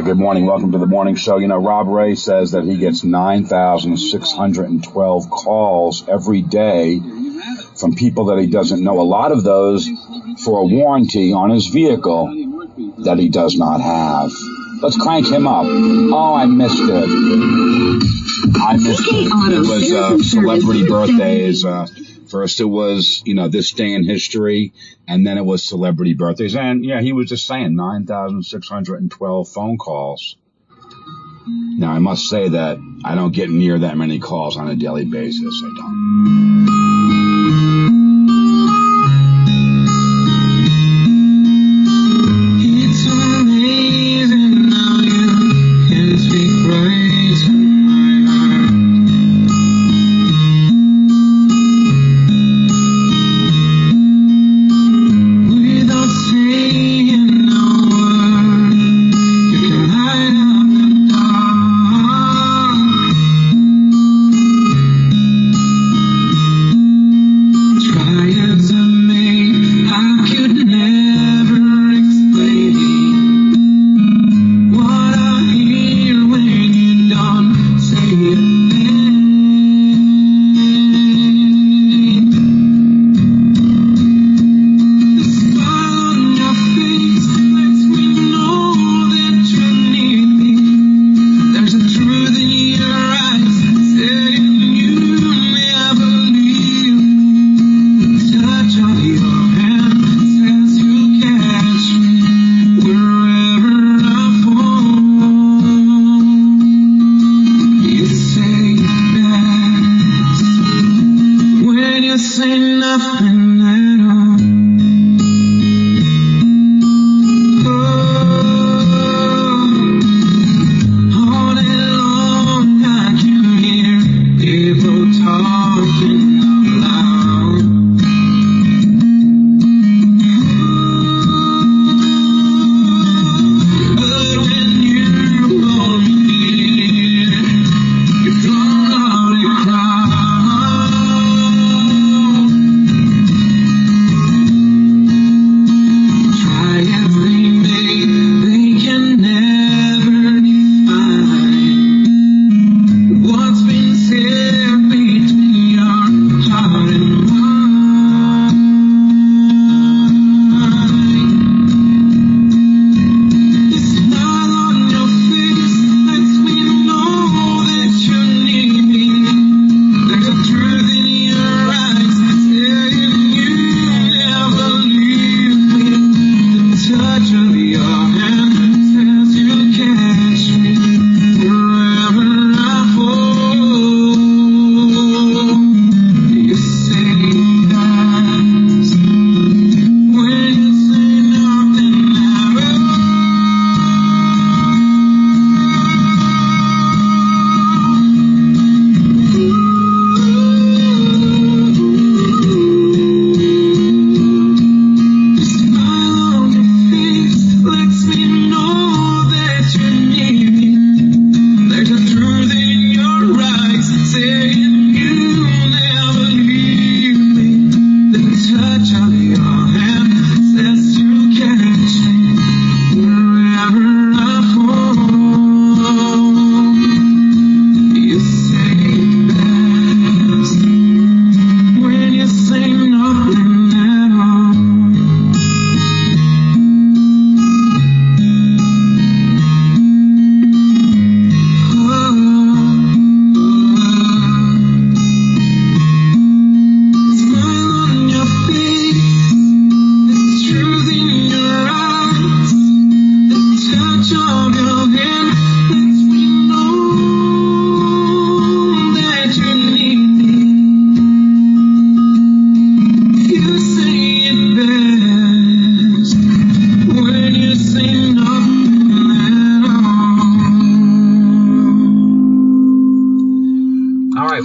Good morning. Welcome to the morning show. You know, Rob Ray says that he gets 9,612 calls every day from people that he doesn't know. A lot of those for a warranty on his vehicle that he does not have. Let's crank him up. Oh, I missed it. It was celebrity birthdays. First it was, this day in history, and then it was celebrity birthdays. And, yeah, he was just saying 9,612 phone calls. Now, I must say that I don't get near that many calls on a daily basis. I don't.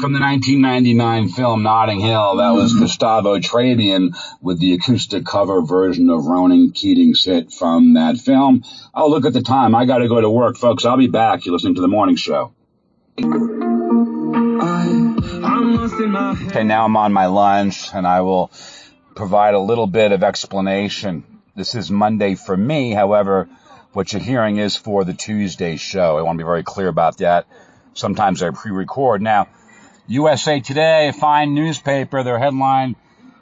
From the 1999 film Notting Hill, that was Gustavo Trabian with the acoustic cover version of Ronan Keating's hit from that film. Oh, look at the time. I got to go to work, folks. I'll be back. You're listening to The Morning Show. Okay, now I'm on my lunch, and I will provide a little bit of explanation. This is Monday for me. However, what you're hearing is for the Tuesday show. I want to be very clear about that. Sometimes I pre-record. Now, USA Today, a fine newspaper, their headline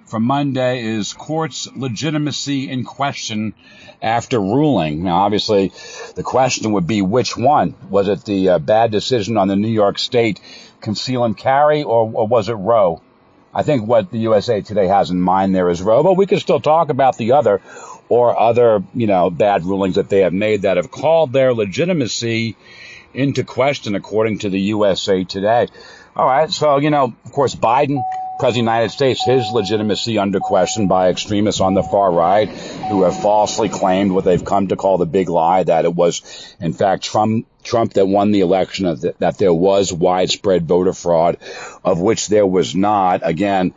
from Monday is Court's Legitimacy in Question After Ruling. Now, obviously, the question would be which one? Was it the bad decision on the New York State conceal and carry, or was it Roe? I think what the USA Today has in mind there is Roe, but we can still talk about the other bad rulings that they have made that have called their legitimacy into question, according to the USA Today. All right, so, of course, Biden, President of the United States, his legitimacy under question by extremists on the far right who have falsely claimed what they've come to call the big lie, that it was, in fact, Trump that won the election, that there was widespread voter fraud, of which there was not. Again,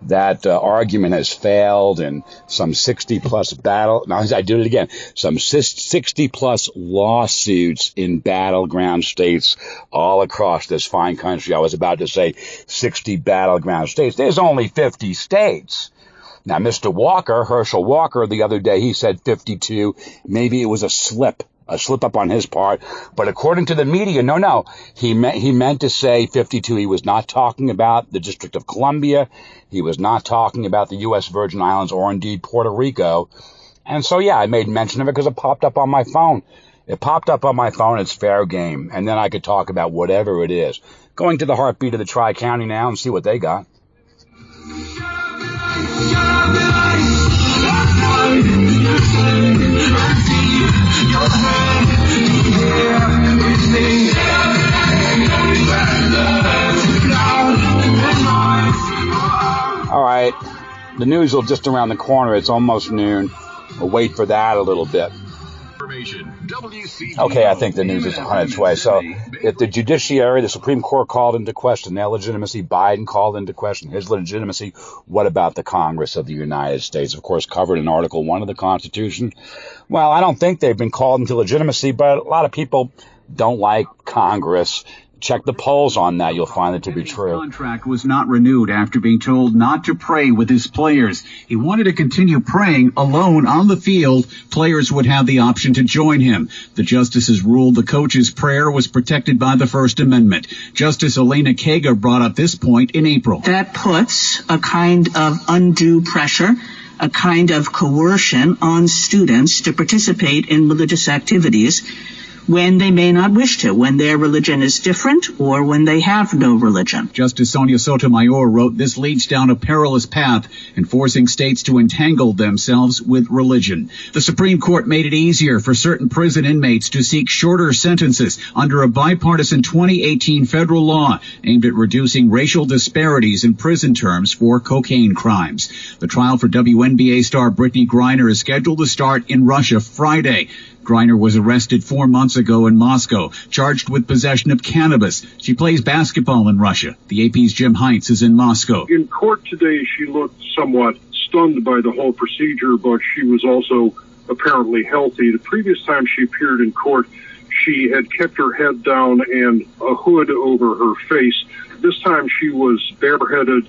that argument has failed in some 60-plus some 60-plus lawsuits in battleground states all across this fine country. I was about to say 60 battleground states. There's only 50 states. Now, Mr. Walker, Herschel Walker, the other day, he said 52. Maybe it was a slip up on his part. But according to the media, no. He meant to say 52. He was not talking about the District of Columbia. He was not talking about the U.S. Virgin Islands or indeed Puerto Rico. And so, I made mention of it because it popped up on my phone. It's fair game. And then I could talk about whatever it is. Going to the heartbeat of the Tri-County now and see what they got. All right, the news will just around the corner. It's almost noon. We'll wait for that a little bit. Okay, I think the news is on its way. So if the judiciary, the Supreme Court called into question their legitimacy, Biden called into question his legitimacy, what about the Congress of the United States? Of course, covered in Article 1 of the Constitution. Well, I don't think they've been called into legitimacy, but a lot of people don't like Congress. Check the polls on that. You'll find it to be true. His contract was not renewed after being told not to pray with his players. He wanted to continue praying alone on the field. Players would have the option to join him. The justices ruled the coach's prayer was protected by the First Amendment. Justice Elena Kagan brought up this point in April. That puts a kind of undue pressure, a kind of coercion on students to participate in religious activities when they may not wish to, when their religion is different or when they have no religion. Justice Sonia Sotomayor wrote, this leads down a perilous path in forcing states to entangle themselves with religion. The Supreme Court made it easier for certain prison inmates to seek shorter sentences under a bipartisan 2018 federal law aimed at reducing racial disparities in prison terms for cocaine crimes. The trial for WNBA star Brittany Griner is scheduled to start in Russia Friday. Griner was arrested 4 months ago in Moscow, charged with possession of cannabis. She plays basketball in Russia. The AP's Jim Heintz is in Moscow. In court today, she looked somewhat stunned by the whole procedure, but she was also apparently healthy. The previous time she appeared in court, she had kept her head down and a hood over her face. This time she was bareheaded,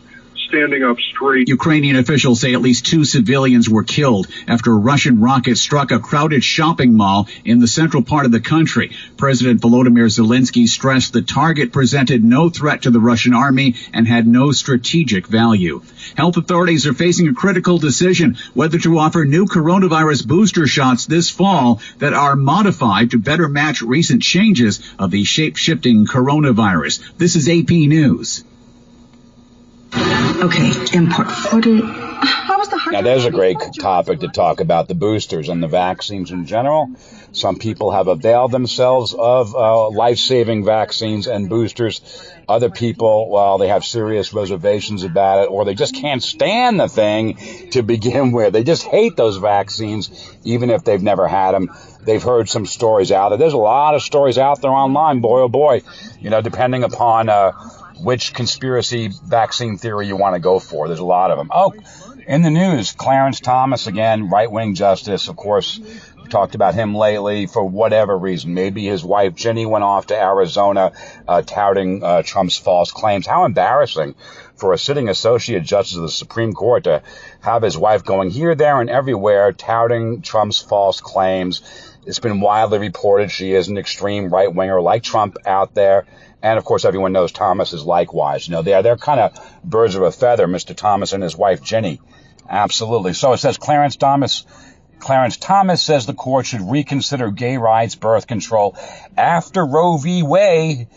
standing up straight. Ukrainian officials say at least 2 civilians were killed after a Russian rocket struck a crowded shopping mall in the central part of the country. President Volodymyr Zelensky stressed the target presented no threat to the Russian army and had no strategic value. Health authorities are facing a critical decision whether to offer new coronavirus booster shots this fall that are modified to better match recent changes of the shape-shifting coronavirus. This is AP News. Okay, important. Now, there's a great topic to talk about, the boosters and the vaccines in general. Some people have availed themselves of life-saving vaccines and boosters. Other people, well, they have serious reservations about it, or they just can't stand the thing to begin with. They just hate those vaccines, even if they've never had them. They've heard some stories out there. There's a lot of stories out there online, boy, oh boy, depending upon which conspiracy vaccine theory you want to go for. There's a lot of them. Oh, in the news, Clarence Thomas, again, right-wing justice, of course, talked about him lately for whatever reason. Maybe his wife, Ginny, went off to Arizona touting Trump's false claims. How embarrassing for a sitting associate justice of the Supreme Court to have his wife going here, there, and everywhere touting Trump's false claims. It's been widely reported she is an extreme right-winger like Trump out there. And, of course, everyone knows Thomas is likewise. You know, they're kind of birds of a feather, Mr. Thomas and his wife, Ginny. Absolutely. So it says Clarence Thomas says the court should reconsider gay rights, birth control after Roe v. Wade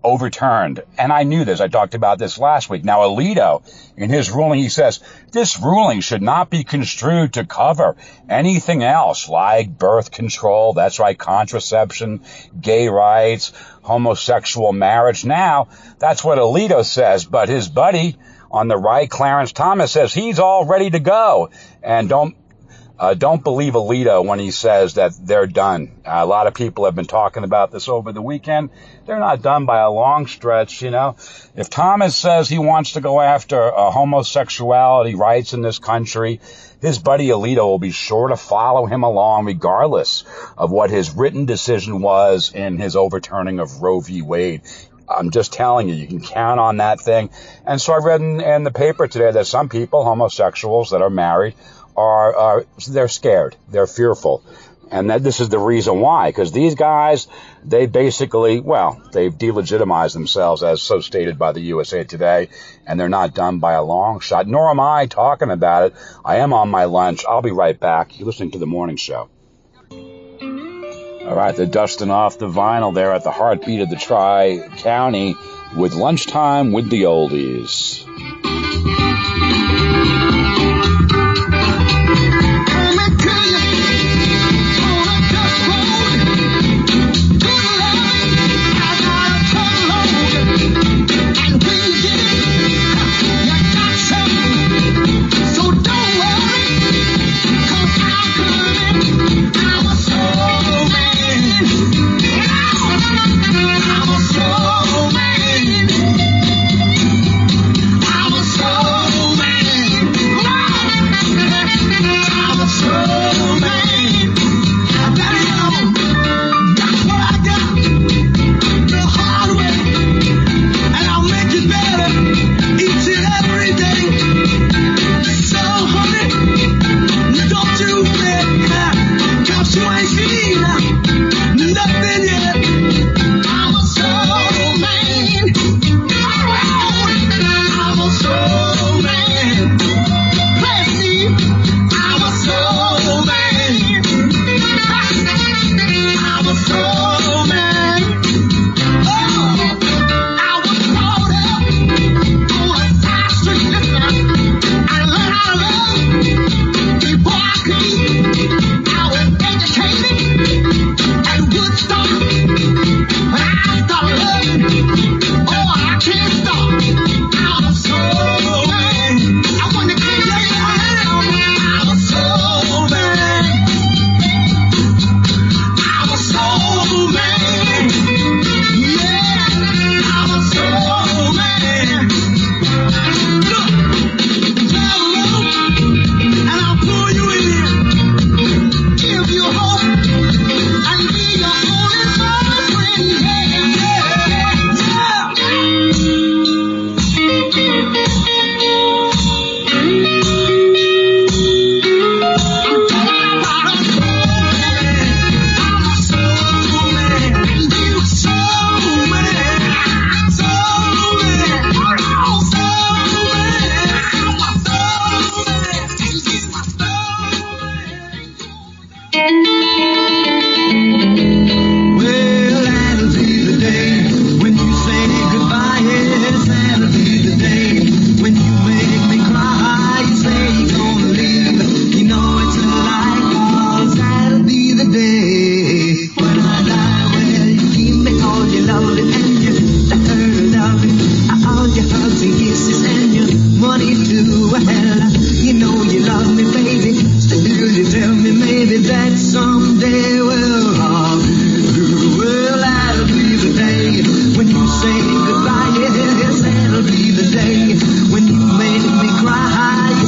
overturned. And I knew this. I talked about this last week. Now, Alito, in his ruling, he says, this ruling should not be construed to cover anything else like birth control, that's right, contraception, gay rights, homosexual marriage. Now, that's what Alito says, but his buddy on the right, Clarence Thomas, says he's all ready to go. And don't believe Alito when he says that they're done. A lot of people have been talking about this over the weekend. They're not done by a long stretch, you know. If Thomas says he wants to go after homosexuality rights in this country, his buddy Alito will be sure to follow him along regardless of what his written decision was in his overturning of Roe v. Wade. I'm just telling you, you can count on that thing. And so I read in the paper today that some people, homosexuals that are married, they're scared, they're fearful, and that this is the reason why, because these guys, they basically, they've delegitimized themselves as so stated by the USA Today, and they're not done by a long shot, nor am I talking about it. I am on my lunch. I'll be right back. You're listening to The Morning Show. All right, they're dusting off the vinyl there at the heartbeat of the Tri-County with Lunchtime with the Oldies.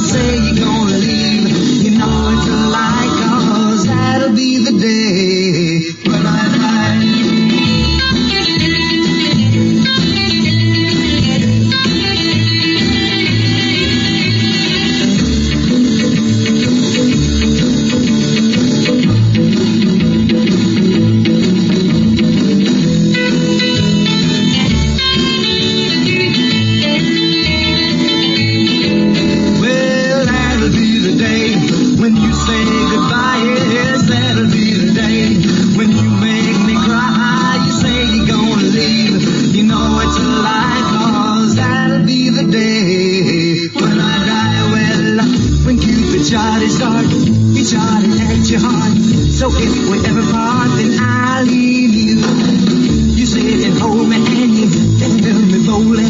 Say you're gonna leave, you know it's a lie, 'cause that'll be so if we ever part, then I leave you. You sit and hold me and you tell me boldly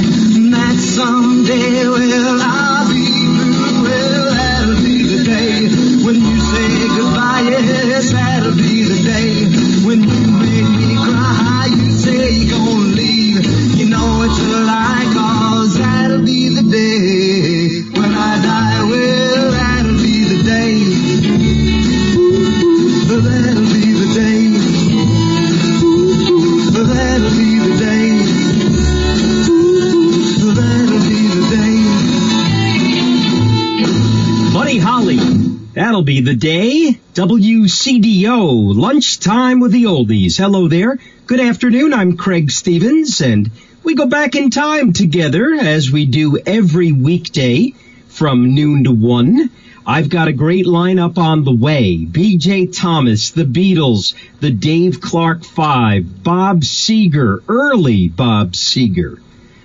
that someday, well, I'll be through. Well, that'll be the day when you say goodbye. Yes, that'll be the day when you make me cry. You say you're gonna leave, you know it's a lie, 'cause that'll be the day when I die. Well, that'll be the day. That'll be the day. That'll be the day. That'll be the day. Buddy Holly, that'll be the day. WCDO, Lunchtime with the Oldies. Hello there. Good afternoon. I'm Craig Stevens, and we go back in time together as we do every weekday from noon to 1. I've got a great lineup on the way. B.J. Thomas, the Beatles, the Dave Clark Five, Bob Seger, early Bob Seger,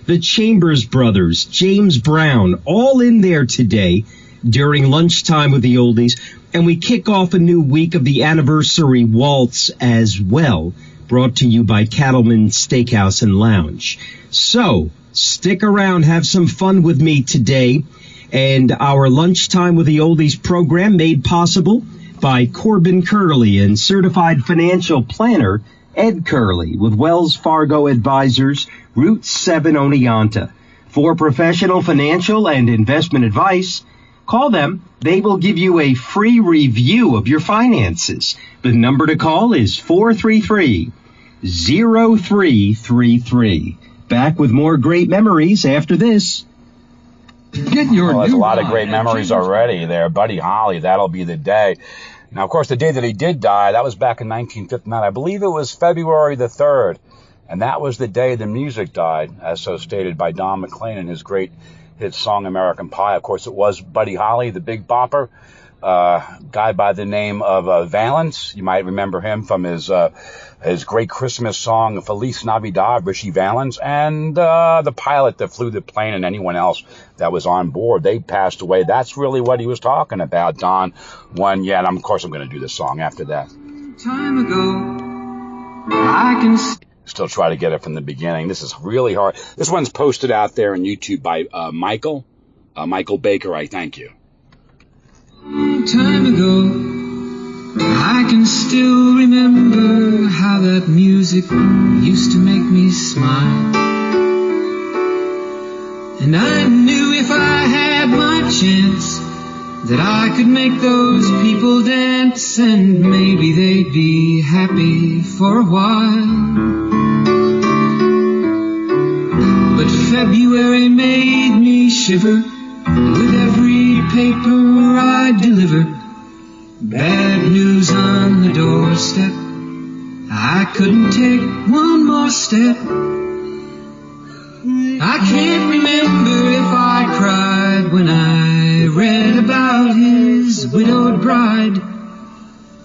the Chambers Brothers, James Brown, all in there today during Lunchtime with the Oldies. And we kick off a new week of the Anniversary Waltz as well, brought to you by Cattleman Steakhouse and Lounge. So, stick around, have some fun with me today. And our Lunchtime with the Oldies program made possible by Corbin Curley and certified financial planner Ed Curley with Wells Fargo Advisors, Route 7 Oneonta. For professional financial and investment advice, call them. They will give you a free review of your finances. The number to call is 433-0333. Back with more great memories after this. Get your there's a lot of great memories already there. Buddy Holly, that'll be the day. Now, of course, the day that he did die, that was back in 1959. I believe it was February the 3rd. And that was the day the music died, as so stated by Don McLean in his great hit song American Pie. Of course, it was Buddy Holly, the Big Bopper, guy by the name of Valance. You might remember him from his great Christmas song Feliz Navidad, Richie Valance, and the pilot that flew the plane and anyone else that was on board. They passed away. That's really what he was talking about, Don. And of course I'm going to do this song after that. Time ago, I can still try to get it from the beginning. This is really hard. This one's posted out there on YouTube by Michael Baker. I thank you. Time ago, I can still remember how that music used to make me smile. And I knew if I had my chance that I could make those people dance, and maybe they'd be happy for a while. But February made me shiver with every paper I deliver. Bad news on the doorstep. I couldn't take one more step. I can't remember if I cried when I read about his widowed bride,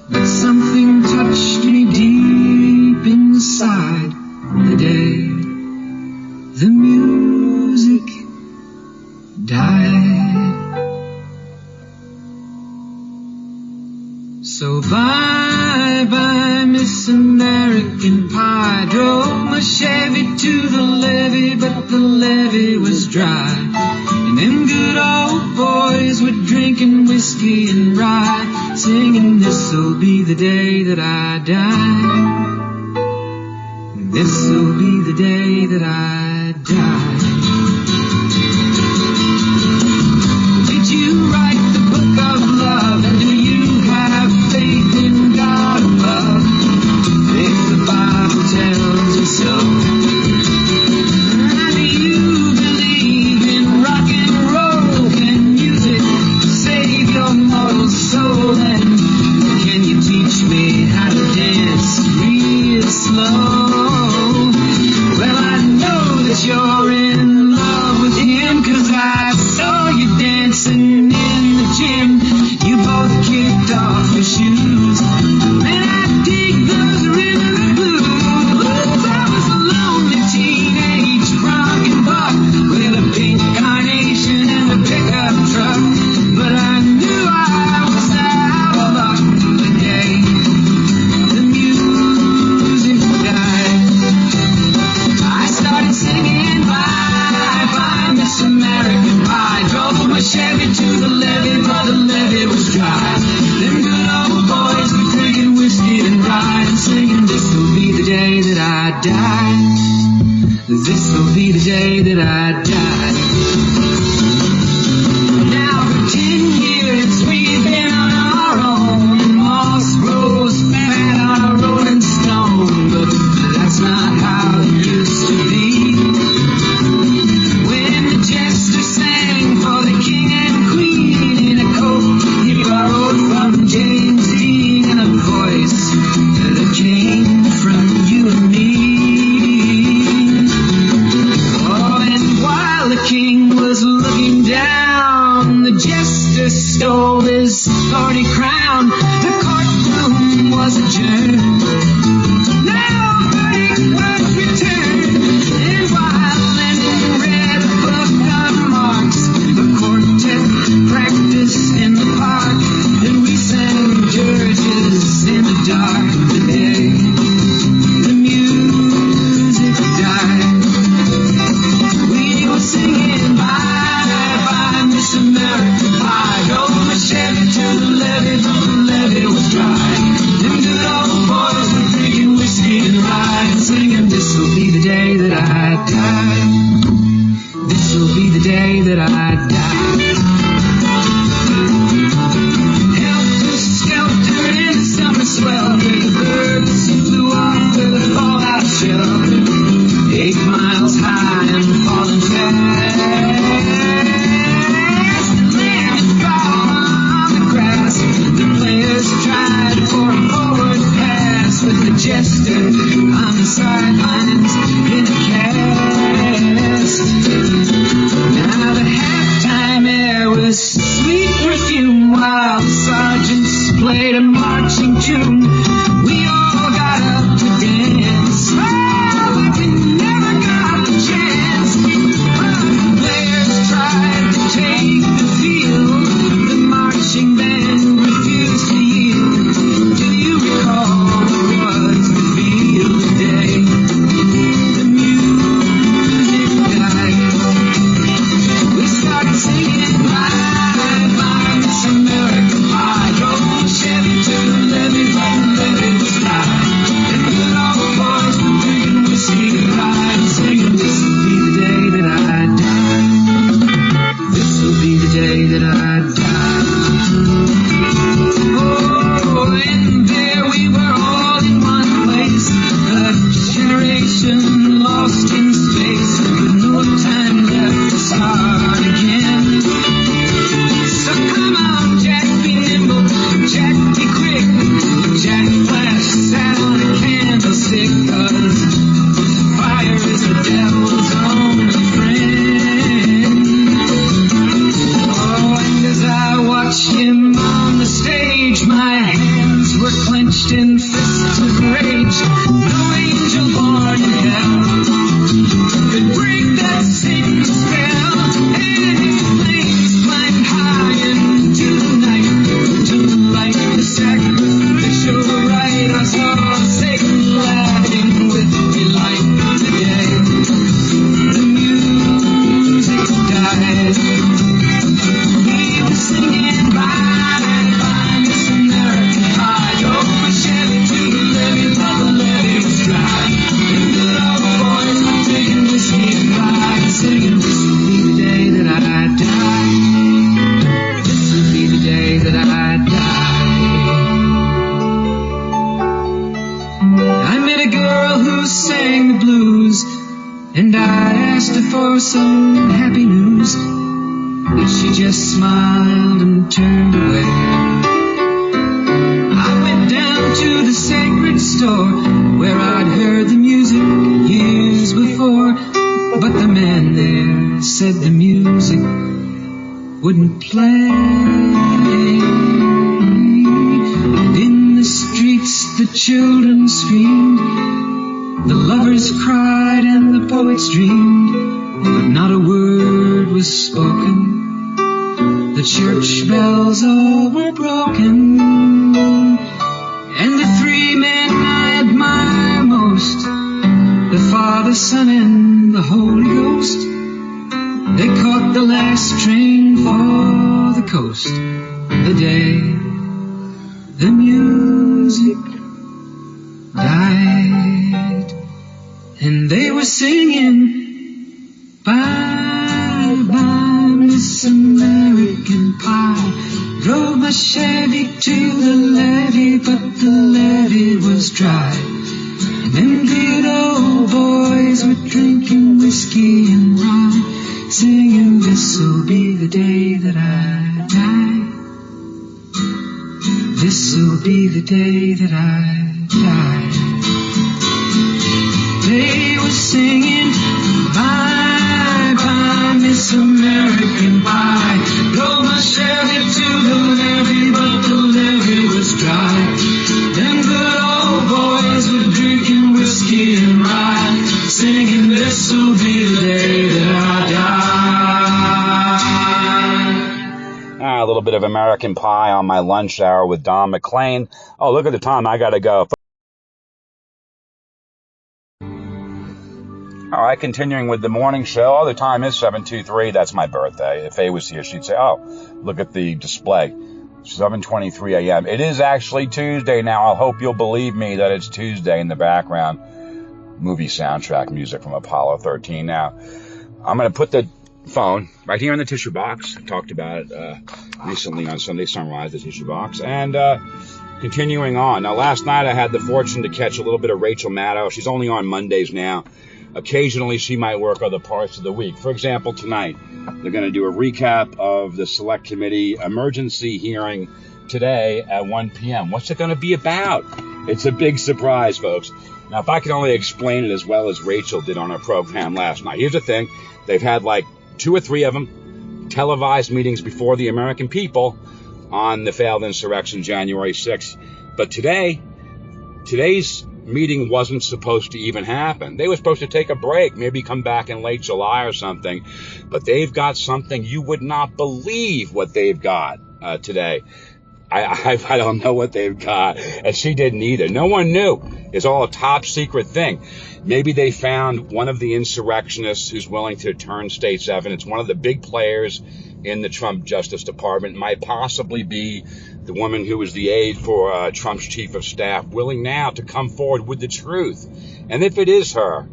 but something touched me deep inside the day the music died. So bye-bye, Miss American Pie. Drove my Chevy to the levee, but the levee was dry. And them good old boys were drinking whiskey and rye, singing, this'll be the day that I die. This'll be the day that I die. Did you write the book of love? And do you have faith in God above? If the Bible tells you so. And do you believe in rock and roll? Can music save your mortal soul? And can you teach me how to dance real slow? Well, I know that you're in love with him, 'cause I saw you dancing in the gym. You both kicked off your shoes, and I dig those rhythms of blues. I was a lonely teenage rockin' buck with a pink carnation and a pickup truck, but I knew I was out of luck the day die. This'll be the day that I die. Now for 10 years we've been on our own. Moss grows fat on a rolling stone, but that's not how it used to be. When the jester sang for the king and queen in a coat he borrowed from James Dean, and a voice that came from you and me. Oh, and while the king was looking down, the jester stole his thorny crown. The courtroom was adjourned. Now verdict was returned, and while Lennon read a book of marks, the quartet practiced in the park, and we sang dirges in the dark. The day the music died, we were singing bye, Miss America Pie. Drove my Chevy to the levee, but the levee was dry. Them good old boys were drinking whiskey and rye, and singing, this'll be the day that I die. This'll be the day that I die. Helter-skelter in the summer swelter, the birds flew off with a fallout shelter, 8 miles high and falling fast. The land fell on the grass. The players tried for a forward pass, with the jester on the sidelines in a cast. Now the halftime air was sweet perfume, while the sergeants played a marching tune. We all got up to dance, oh, but we never got the chance. The players tried to take the field, the marching band refused to yield. Do you recall what was revealed today? The music died. We started singing bye, Miss America Pie. Drove my Chevy to the levee, but the levee was dry. And good old boys were drinking whiskey and rye, and singing, this'll be the day that I die. This'll be the day that I die. Oh, and there we were all in one place, a generation lost in space, with no time left to start again. So come on, Jack, be nimble, Jack, be quick. Jack Flash sat on a candlestick, 'cause fire is the devil's only friend. Oh, and as I watched him on the stage, my hands were clenched in fists of rage. No angel born in hell could break that same spell, and his flames climbed high into the night to light the sacrificial rite. I saw Satan laughing with delight today. The music died. We were singing bye, Miss America Pie. Drove my Chevy to the levee, but the levee was dry. And good old boys were drinking whiskey and rye, and singing, this'll be the day that I die. This'll be the day that I die. I met a girl who sang the blues, and I asked her for some happy news, but she just smiled and turned away. I went down to the sacred store where I'd heard the music years before, but the man there said the music wouldn't play. In the streets the children screamed, the lovers cried, and the poets dreamed, but not a word was spoken. The church bells all were broken, and the 3 men I admire most, the Father, Son, and the Holy Ghost, they caught the last train for the coast. The day the music died. singing, bye, bye, Miss American Pie. Drove my Chevy to the levee, but the levee was dry. And them good old boys were drinking whiskey and rye, singing, this'll be the day that I die. This'll be the day that I die. They were singing, bye, bye, Miss American Pie. Drove my Chevy to the levee, but the levee was dry. Them good old boys were drinking whiskey and rye, singing, this'll be the day that I die. A little bit of American Pie on my lunch hour with Don McLean. Oh, look at the time. I got to go. All right, continuing with the morning show. Oh, the time is 7:23. That's my birthday. If Faye was here, she'd say, oh, look at the display. 7:23 a.m. It is actually Tuesday now. I hope you'll believe me that it's Tuesday in the background. Movie soundtrack music from Apollo 13. Now, I'm going to put the phone right here in the tissue box. I talked about it recently on Sunday Sunrise, the tissue box. And continuing on. Now, last night I had the fortune to catch a little bit of Rachel Maddow. She's only on Mondays now. Occasionally, she might work other parts of the week. For example, tonight, they're going to do a recap of the Select Committee emergency hearing today at 1 p.m. What's it going to be about? It's a big surprise, folks. Now, if I could only explain it as well as Rachel did on her program last night. Here's the thing. They've had like 2 or 3 of them, televised meetings before the American people on the failed insurrection January 6th. But today's meeting wasn't supposed to even happen. They were supposed to take a break, maybe come back in late July or something. But they've got something you would not believe what they've got today. I don't know what they've got, and she didn't either. No one knew. It's all a top secret thing. Maybe they found one of the insurrectionists who's willing to turn state's evidence. One of the big players in the Trump Justice Department might possibly be the woman who was the aide for Trump's chief of staff, willing now to come forward with the truth. And if it is her,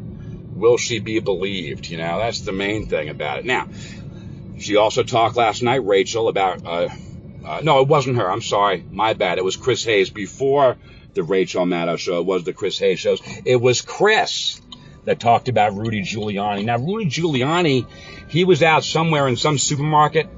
will she be believed? You know, that's the main thing about it. Now, she also talked last night, Rachel, about, no, it wasn't her. I'm sorry. My bad. It was Chris Hayes. Before the Rachel Maddow show, it was the Chris Hayes shows. It was Chris that talked about Rudy Giuliani. Now, Rudy Giuliani, he was out somewhere in some supermarket,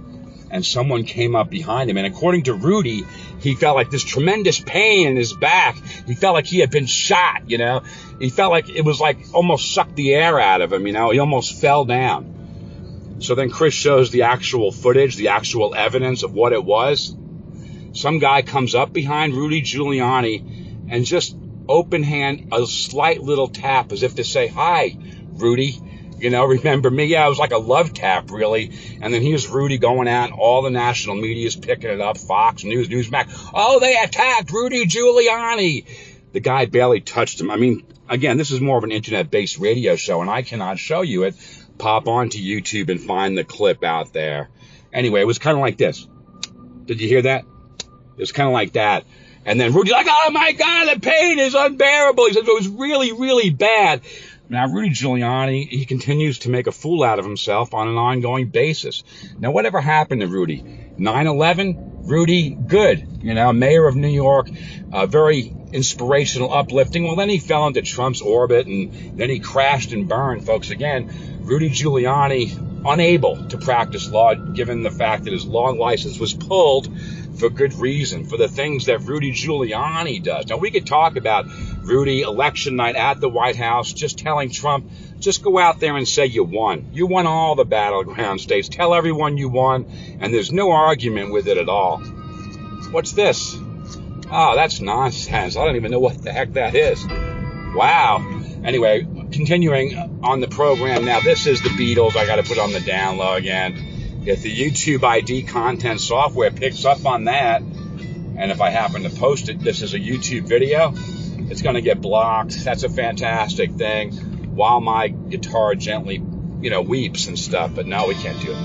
and someone came up behind him. And according to Rudy, he felt like this tremendous pain in his back. He felt like he had been shot, you know. He felt like it was like almost sucked the air out of him, you know. He almost fell down. So then Chris shows the actual footage, the actual evidence of what it was. Some guy comes up behind Rudy Giuliani and just open hand, a slight little tap as if to say, hi, Rudy. You know, remember me? Yeah, it was like a love tap, really. And then here's Rudy going out, and all the national media is picking it up. Fox News, Newsmax. Oh, they attacked Rudy Giuliani. The guy barely touched him. I mean, again, this is more of an internet-based radio show, and I cannot show you it. Pop onto YouTube and find the clip out there. Anyway, it was kind of like this. Did you hear that? It was kind of like that. And then Rudy's like, oh, my God, the pain is unbearable. He said it was really, really bad. Now, Rudy Giuliani, he continues to make a fool out of himself on an ongoing basis. Now, whatever happened to Rudy? 9/11, Rudy, good. You know, mayor of New York, very inspirational, uplifting. Well, then he fell into Trump's orbit, and then he crashed and burned, folks. Again, Rudy Giuliani, unable to practice law, given the fact that his law license was pulled for good reason, for the things that Rudy Giuliani does. Now, we could talk about Rudy election night at the White House, just telling Trump, just go out there and say you won. You won all the battleground states. Tell everyone you won, and there's no argument with it at all. What's this? Oh, that's nonsense. I don't even know what the heck that is. Wow. Anyway, continuing on the program now, this is the Beatles. I got to put on the down low again. If the YouTube ID content software picks up on that, and if I happen to post it, this is a YouTube video, it's going to get blocked. That's a fantastic thing. While my guitar gently, you know, weeps and stuff, but no, we can't do it.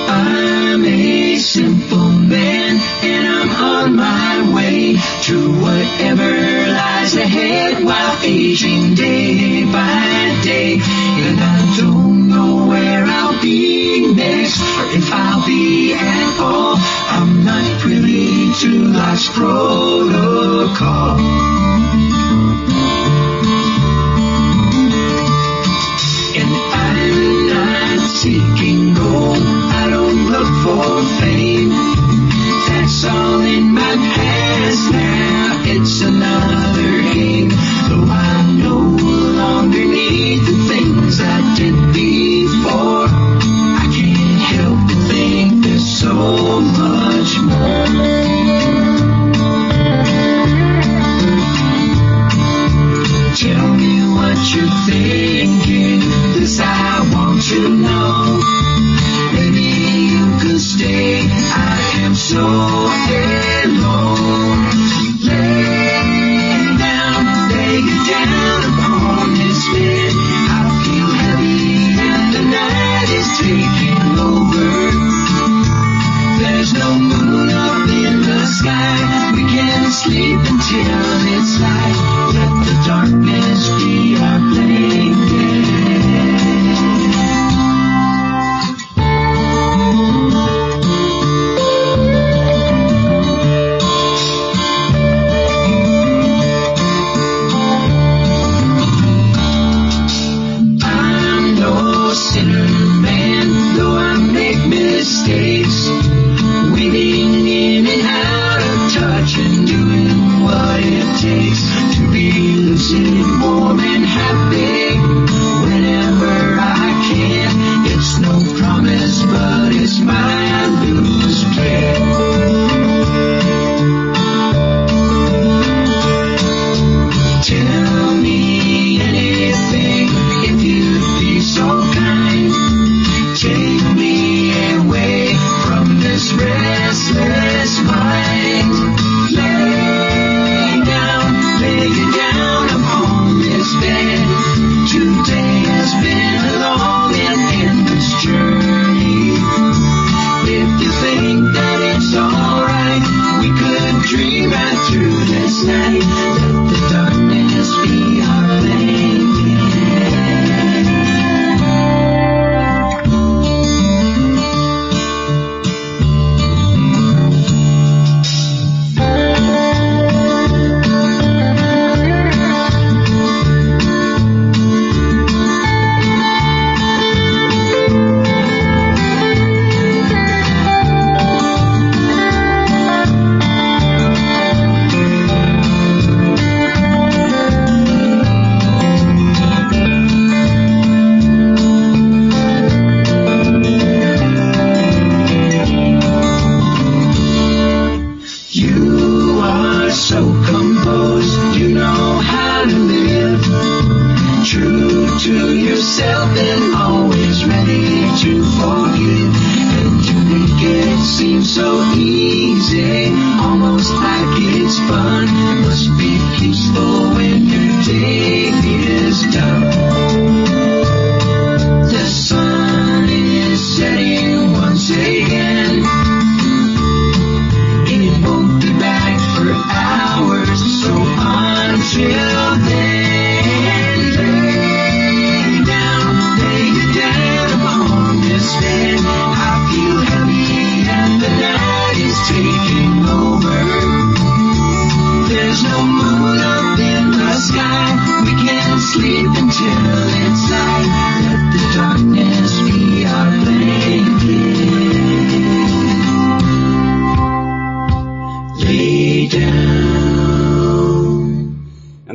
I'm a simple man, and I'm on my way to whatever lies ahead, while a Crash Protocol. And I'm not seeking gold, I don't look for fame. That's all in my past now, it's another game. Though I no longer need the things I did before, I can't help but think there's so much more. Tell me what you're thinking, this I want to know. Maybe you could stay, I am so alone. Lay down upon this bed. I feel heavy and the night is taking over. There's no moon up in the sky, we can sleep until it's light. Let the darkness be our blanket. Mistakes, weaving in and out of touch and doing what it takes to be lucid, warm and happy whenever I can. It's no promise, but it's my loose plan. Tell me anything if you'd be so kind. Take me away from this restless mind. Lay down upon this bed. Today has been a long and endless journey. If you think that it's alright, we could dream right through this night. Let the darkness be our blanket.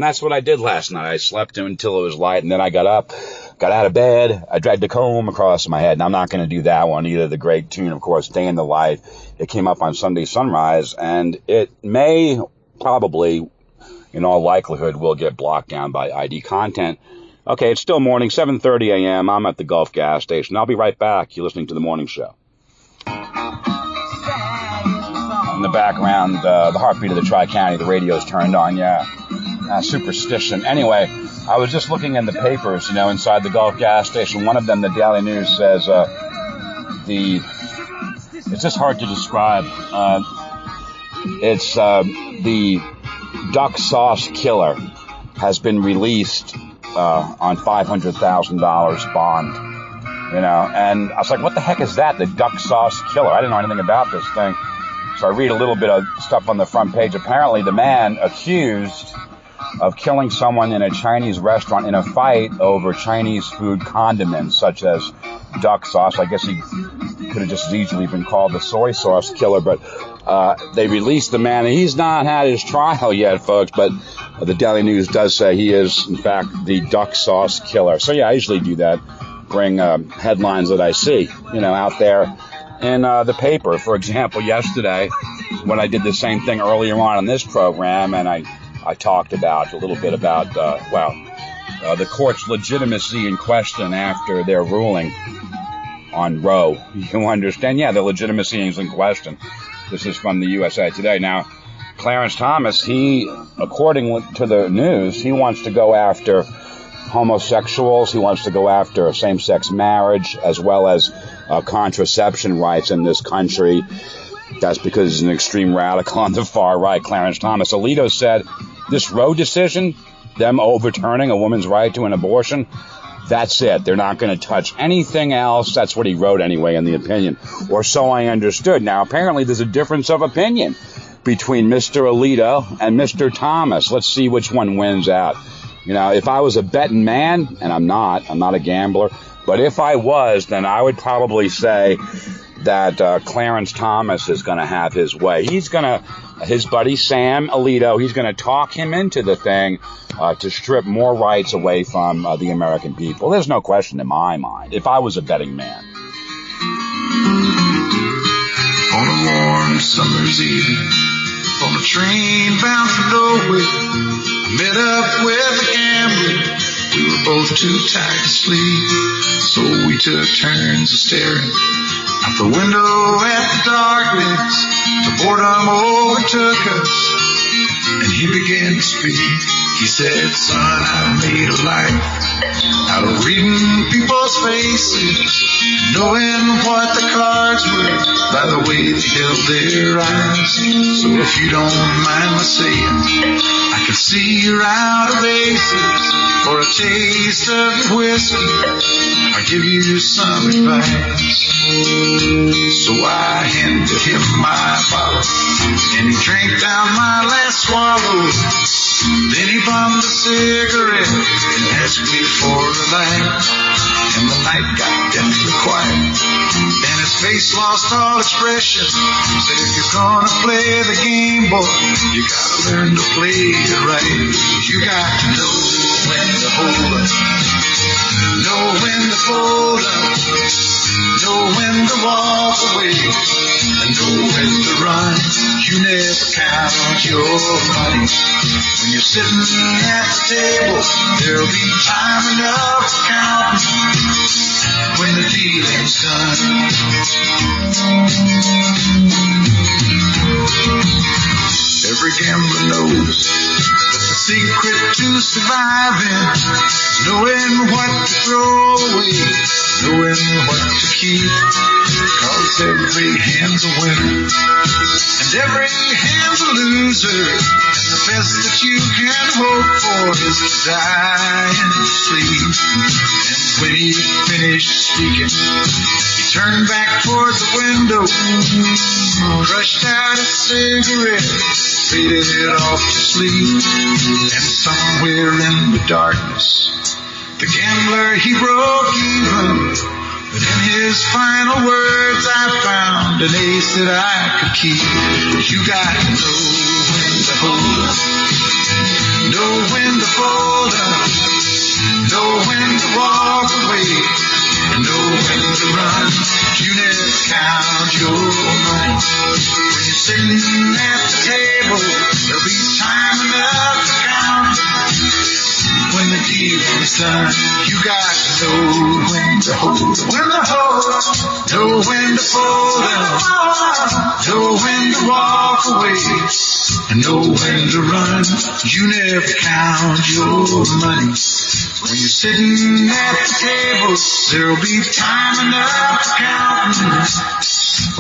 That's what I did last night. I slept until it was light, and then I got up, got out of bed. I dragged a comb across my head, and I'm not going to do that one either. The great tune, of course, Day in the Light. It came up on Sunday Sunrise, and it may probably, in all likelihood, will get blocked down by ID content. Okay, it's still morning, 7:30 a.m. I'm at the Gulf gas station. I'll be right back. You're listening to The Morning Show. In the background, the heartbeat of the Tri-County, the radio's turned on, yeah. Superstition. Anyway, I was just looking in the papers, inside the Gulf gas station. One of them, the Daily News, says it's just hard to describe. It's the duck sauce killer has been released on $500,000 bond. And I was like, what the heck is that? The duck sauce killer. I didn't know anything about this thing. So I read a little bit of stuff on the front page. Apparently, the man accused of killing someone in a Chinese restaurant in a fight over Chinese food condiments, such as duck sauce. I guess he could have just as easily been called the soy sauce killer, but they released the man. He's not had his trial yet, folks, but the Daily News does say he is, in fact, the duck sauce killer. So, yeah, I usually do that, bring headlines that I see, out there in the paper. For example, yesterday, when I did the same thing earlier on in this program, and I talked about a little bit about, the court's legitimacy in question after their ruling on Roe. You understand? Yeah, the legitimacy is in question. This is from the USA Today. Now, Clarence Thomas, according to the news, he wants to go after homosexuals. He wants to go after same-sex marriage as well as contraception rights in this country. That's because he's an extreme radical on the far right, Clarence Thomas. Alito said this Roe decision, them overturning a woman's right to an abortion, that's it. They're not going to touch anything else. That's what he wrote anyway in the opinion, or so I understood. Now, apparently there's a difference of opinion between Mr. Alito and Mr. Thomas. Let's see which one wins out. If I was a betting man, and I'm not a gambler, but if I was, then I would probably say that Clarence Thomas is going to have his way. His buddy Sam Alito, he's going to talk him into the thing to strip more rights away from the American people. There's no question in my mind, if I was a betting man. On a warm summer's evening, on a train bound for nowhere, I met up with a gambler. We were both too tired to sleep, so we took turns of staring out the window at the darkness. The boredom overtook us, and he began to speak. He said, son, I made a life out of reading people's faces, knowing what the cards were by the way they held their eyes. So if you don't mind my saying, I can see you're out of aces. For a taste of your whiskey, I'll give you some advice. So I handed him my bottle, and he drank down my last swallow. Then he bummed a cigarette and asked me for a light. And the night got deathly quiet, and his face lost all expression. Said, if you're gonna play the game, boy, you gotta learn to play it right. You got to know when to hold up, know when to fold up, know when to walk away, and know when to run. You never count your money. When you're sitting at the table, there'll be time enough to count when the dealing's done. Every gambler knows that the secret to surviving is knowing what to throw away, knowing what to keep. Cause every hand's a winner, and every hand's a loser. And the best that you can hope for is to die in your sleep. And when he finished speaking, he turned back toward the window, crushed out a cigarette, faded it off to sleep. And somewhere in the darkness, the gambler, he broke even. But in his final words, I found an ace that I could keep. You got to know when to hold up, know when to fold up, know when to walk away, and know when to run. You never count your money. When you're sitting at the table, there'll be time enough to count. When the deal is done, you got to know when to hold up, when to hold up, know when to fold up, know when to walk away, and know when to run. You never count your money. When you're sitting at the table, there'll be time enough to count.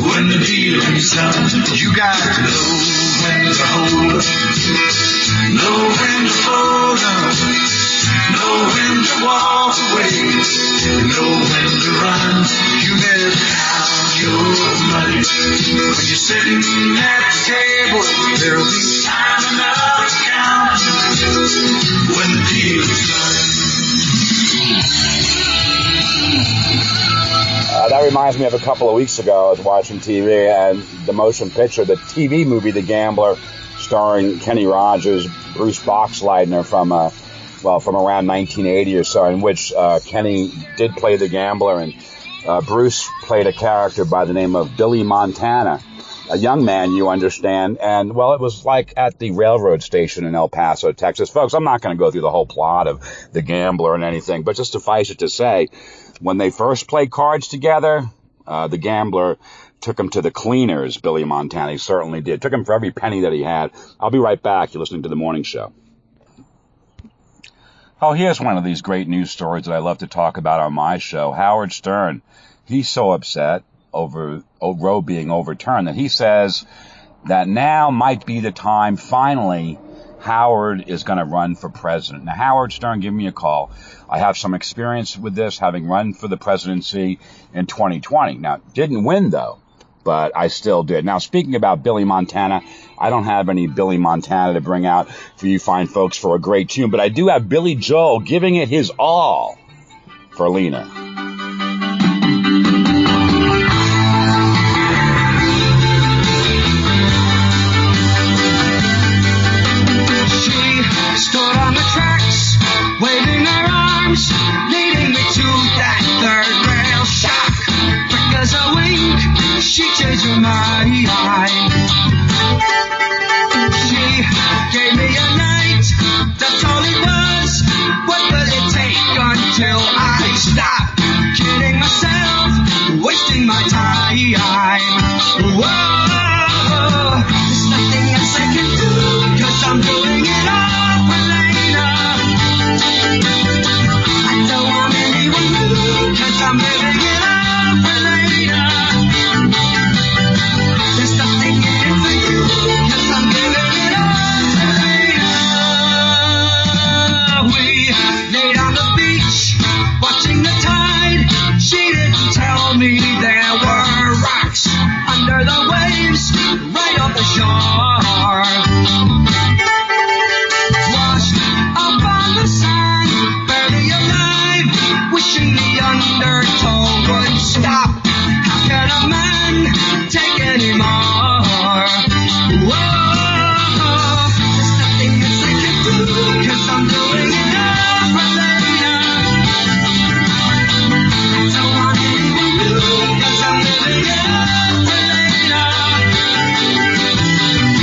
When the deal is done, you got to know when to hold up, know when to fold up, know when to walk away, know when to run. You never count your money. When you're sitting at when the deal is done. That reminds me of a couple of weeks ago. I was watching TV and the motion picture, the TV movie The Gambler, starring Kenny Rogers, Bruce Boxleitner from around 1980 or so, in which Kenny did play the gambler, and Bruce played a character by the name of Billy Montana, a young man, you understand, and, well, it was like at the railroad station in El Paso, Texas. Folks, I'm not going to go through the whole plot of The Gambler and anything, but just suffice it to say, when they first played cards together, the gambler took him to the cleaners, Billy Montana. He certainly did. Took him for every penny that he had. I'll be right back. You're listening to The Morning Show. Oh, here's one of these great news stories that I love to talk about on my show. Howard Stern, he's so upset over Roe being overturned that he says that now might be the time, finally, Howard is going to run for president. Now, Howard Stern, give me a call. I have some experience with this, having run for the presidency in 2020. Now, didn't win, though, but I still did. Now, speaking about Billy Montana, I don't have any Billy Montana to bring out for you fine folks for a great tune, but I do have Billy Joel giving it his all for Lena. Stood on the tracks, waving her arms, leading me to that third rail shock. Quick as a wink, she changed her mind. She gave me a night, that's all it was. What will it take until I stop kidding myself, wasting my time? Whoa, there's nothing else I can do, 'cause I'm doing it all. I'm living it up for later. There's nothing in it for you, 'cause I'm living it up for later. We laid on the beach, watching the tide. She didn't tell me there were rocks under the waves, right off the shore. Washed up on the sand, barely alive, wishing the undertow would stop. How can a man take any more? Whoa, there's nothing else I can do, 'cause I'm doing it up for later. I don't want anyone new, 'cause I'm living it up for later.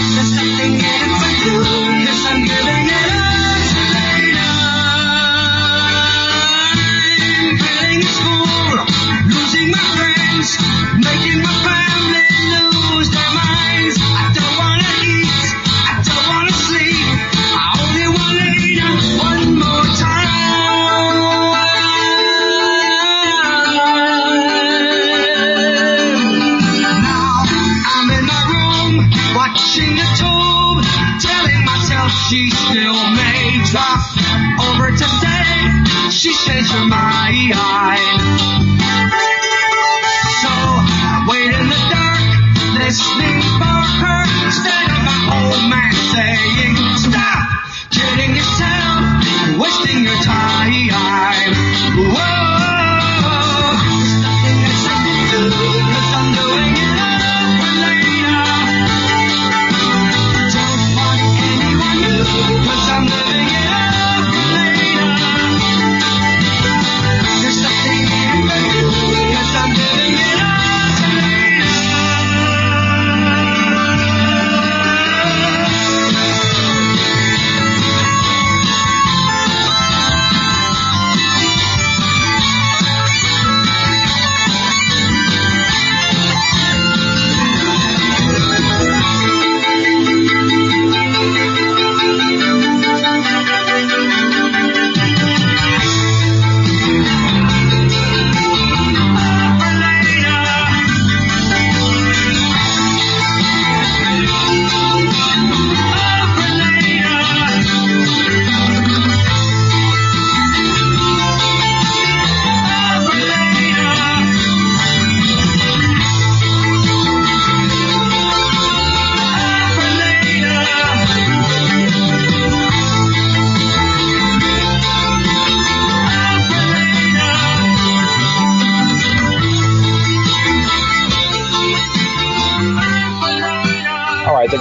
There's nothing in it for you, 'cause I'm giving it up for later. Losing my friends, making my family lose their minds. I don't wanna eat, I don't wanna sleep, I only want later one more time. Now I'm in my room, watching the tube, telling myself she still may drop over today. She changed her mind. So I wait in the dark, listening for her, instead of my old man saying, stop kidding yourself, wasting your time. Whoa, there's nothing else I can do, 'cause I'm doing it up for later. Don't want anyone new, 'cause I'm living it up for later. There's nothing in it for you, 'cause I'm living it up for later.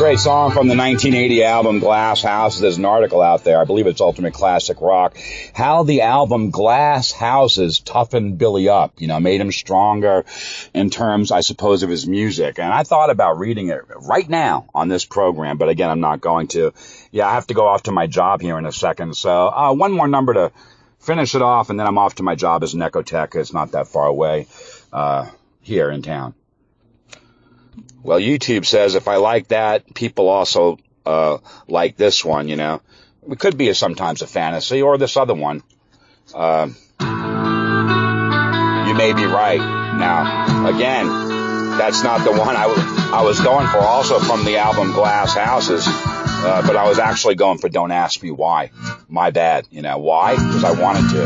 great song from the 1980 album Glass Houses. There's an article out there, I believe it's Ultimate Classic Rock, how the album Glass Houses toughened Billy up, made him stronger in terms, I suppose, of his music. And I thought about reading it right now on this program, but again, I'm not going to. I have to go off to my job here in a second. So one more number to finish it off, and then I'm off to my job as an ecotech. It's not that far away here in town. Well, YouTube says if I like that, people also like this one, It could be sometimes a fantasy, or this other one. You may be right. Now, again, that's not the one I was going for, also from the album Glass Houses. But I was actually going for Don't Ask Me Why. My bad. Why? Because I wanted to.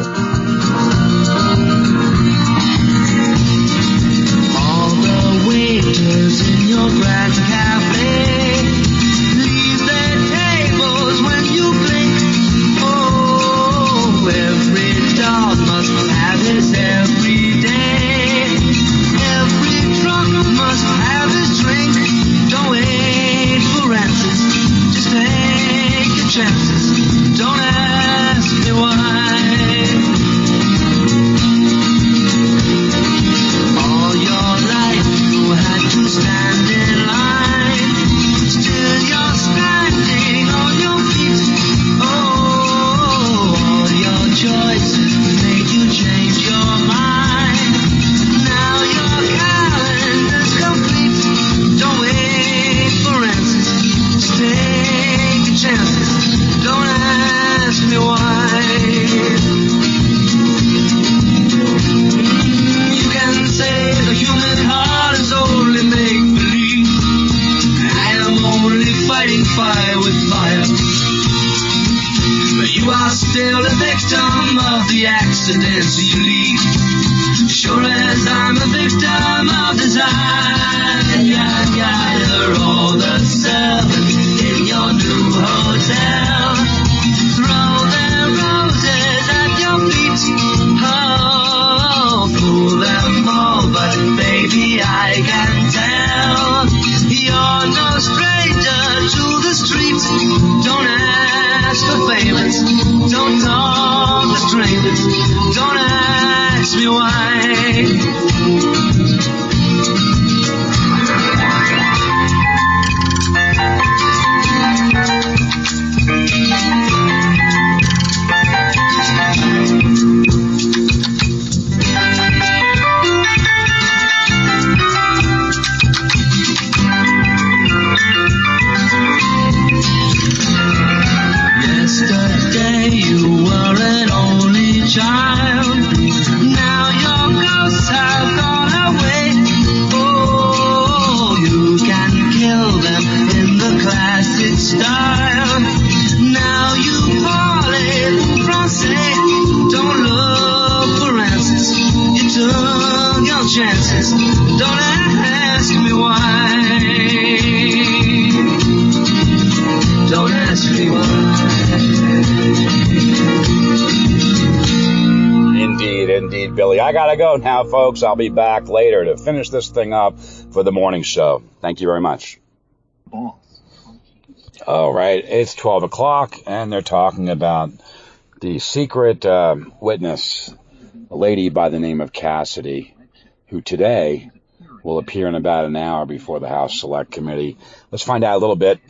All the waiters in your grand cafe leave their tables when you blink. Oh, every dog must have his every day. Every drunk must have his drink. Don't wait for answers. Take your chances, don't ask me why. All your life you had to stand in line. Still you're standing on your feet. Oh, all your choices made you change your mind. Now your calendar's complete. Don't wait for answers. Take chances, don't ask me why. You can say the human heart is only make-believe. I am only fighting fire with fire. But you are still a victim of the accidents you leave. Sure as I'm a victim of design. You're all the servants in your new hotel. Throw their roses at your feet. Oh, fool them all, but baby, I can tell. You're no stranger to the streets. Don't ask for favors. Don't talk to strangers. Don't ask me why. Yesterday you were an only child. Now your ghosts have gone away. Oh, you can kill them in the classic style. Now you parlez français. Don't look for answers. You took your chances. Don't ask me why. Don't ask me why. Indeed, Billy. I gotta go now, folks. I'll be back later to finish this thing up for the morning show. Thank you very much. All right, it's 12 o'clock, and they're talking about the secret witness, a lady by the name of Cassidy, who today will appear in about an hour before the House Select Committee. Let's find out a little bit.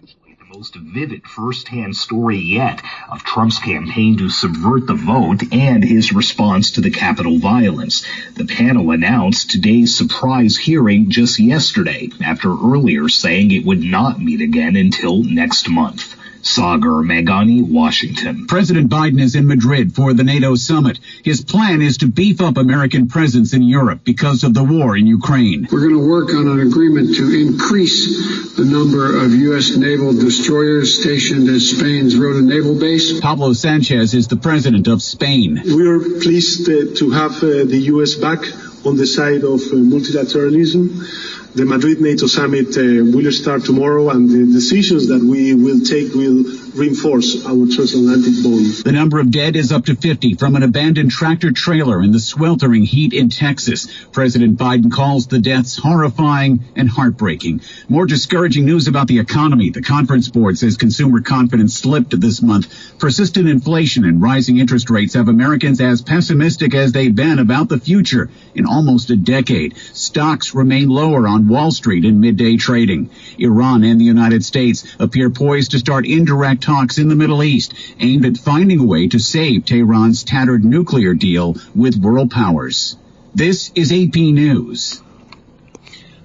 Most vivid first-hand story yet of Trump's campaign to subvert the vote and his response to the Capitol violence. The panel announced today's surprise hearing just yesterday, after earlier saying it would not meet again until next month. Sagar Meghani, Washington. President Biden is in Madrid for the NATO summit. His plan is to beef up American presence in Europe because of the war in Ukraine. We're going to work on an agreement to increase the number of U.S. naval destroyers stationed at Spain's Rota Naval Base. Pablo Sanchez is the president of Spain. We are pleased to have the U.S. back on the side of multilateralism. The Madrid NATO summit will start tomorrow, and the decisions that we will take will reinforce our transatlantic bond. The number of dead is up to 50 from an abandoned tractor trailer in the sweltering heat in Texas. President Biden calls the deaths horrifying and heartbreaking. More discouraging news about the economy. The Conference Board says consumer confidence slipped this month. Persistent inflation and rising interest rates have Americans as pessimistic as they've been about the future in almost a decade. Stocks remain lower on Wall Street in midday trading. Iran and the United States appear poised to start indirect talks in the Middle East aimed at finding a way to save Tehran's tattered nuclear deal with world powers. This is AP News.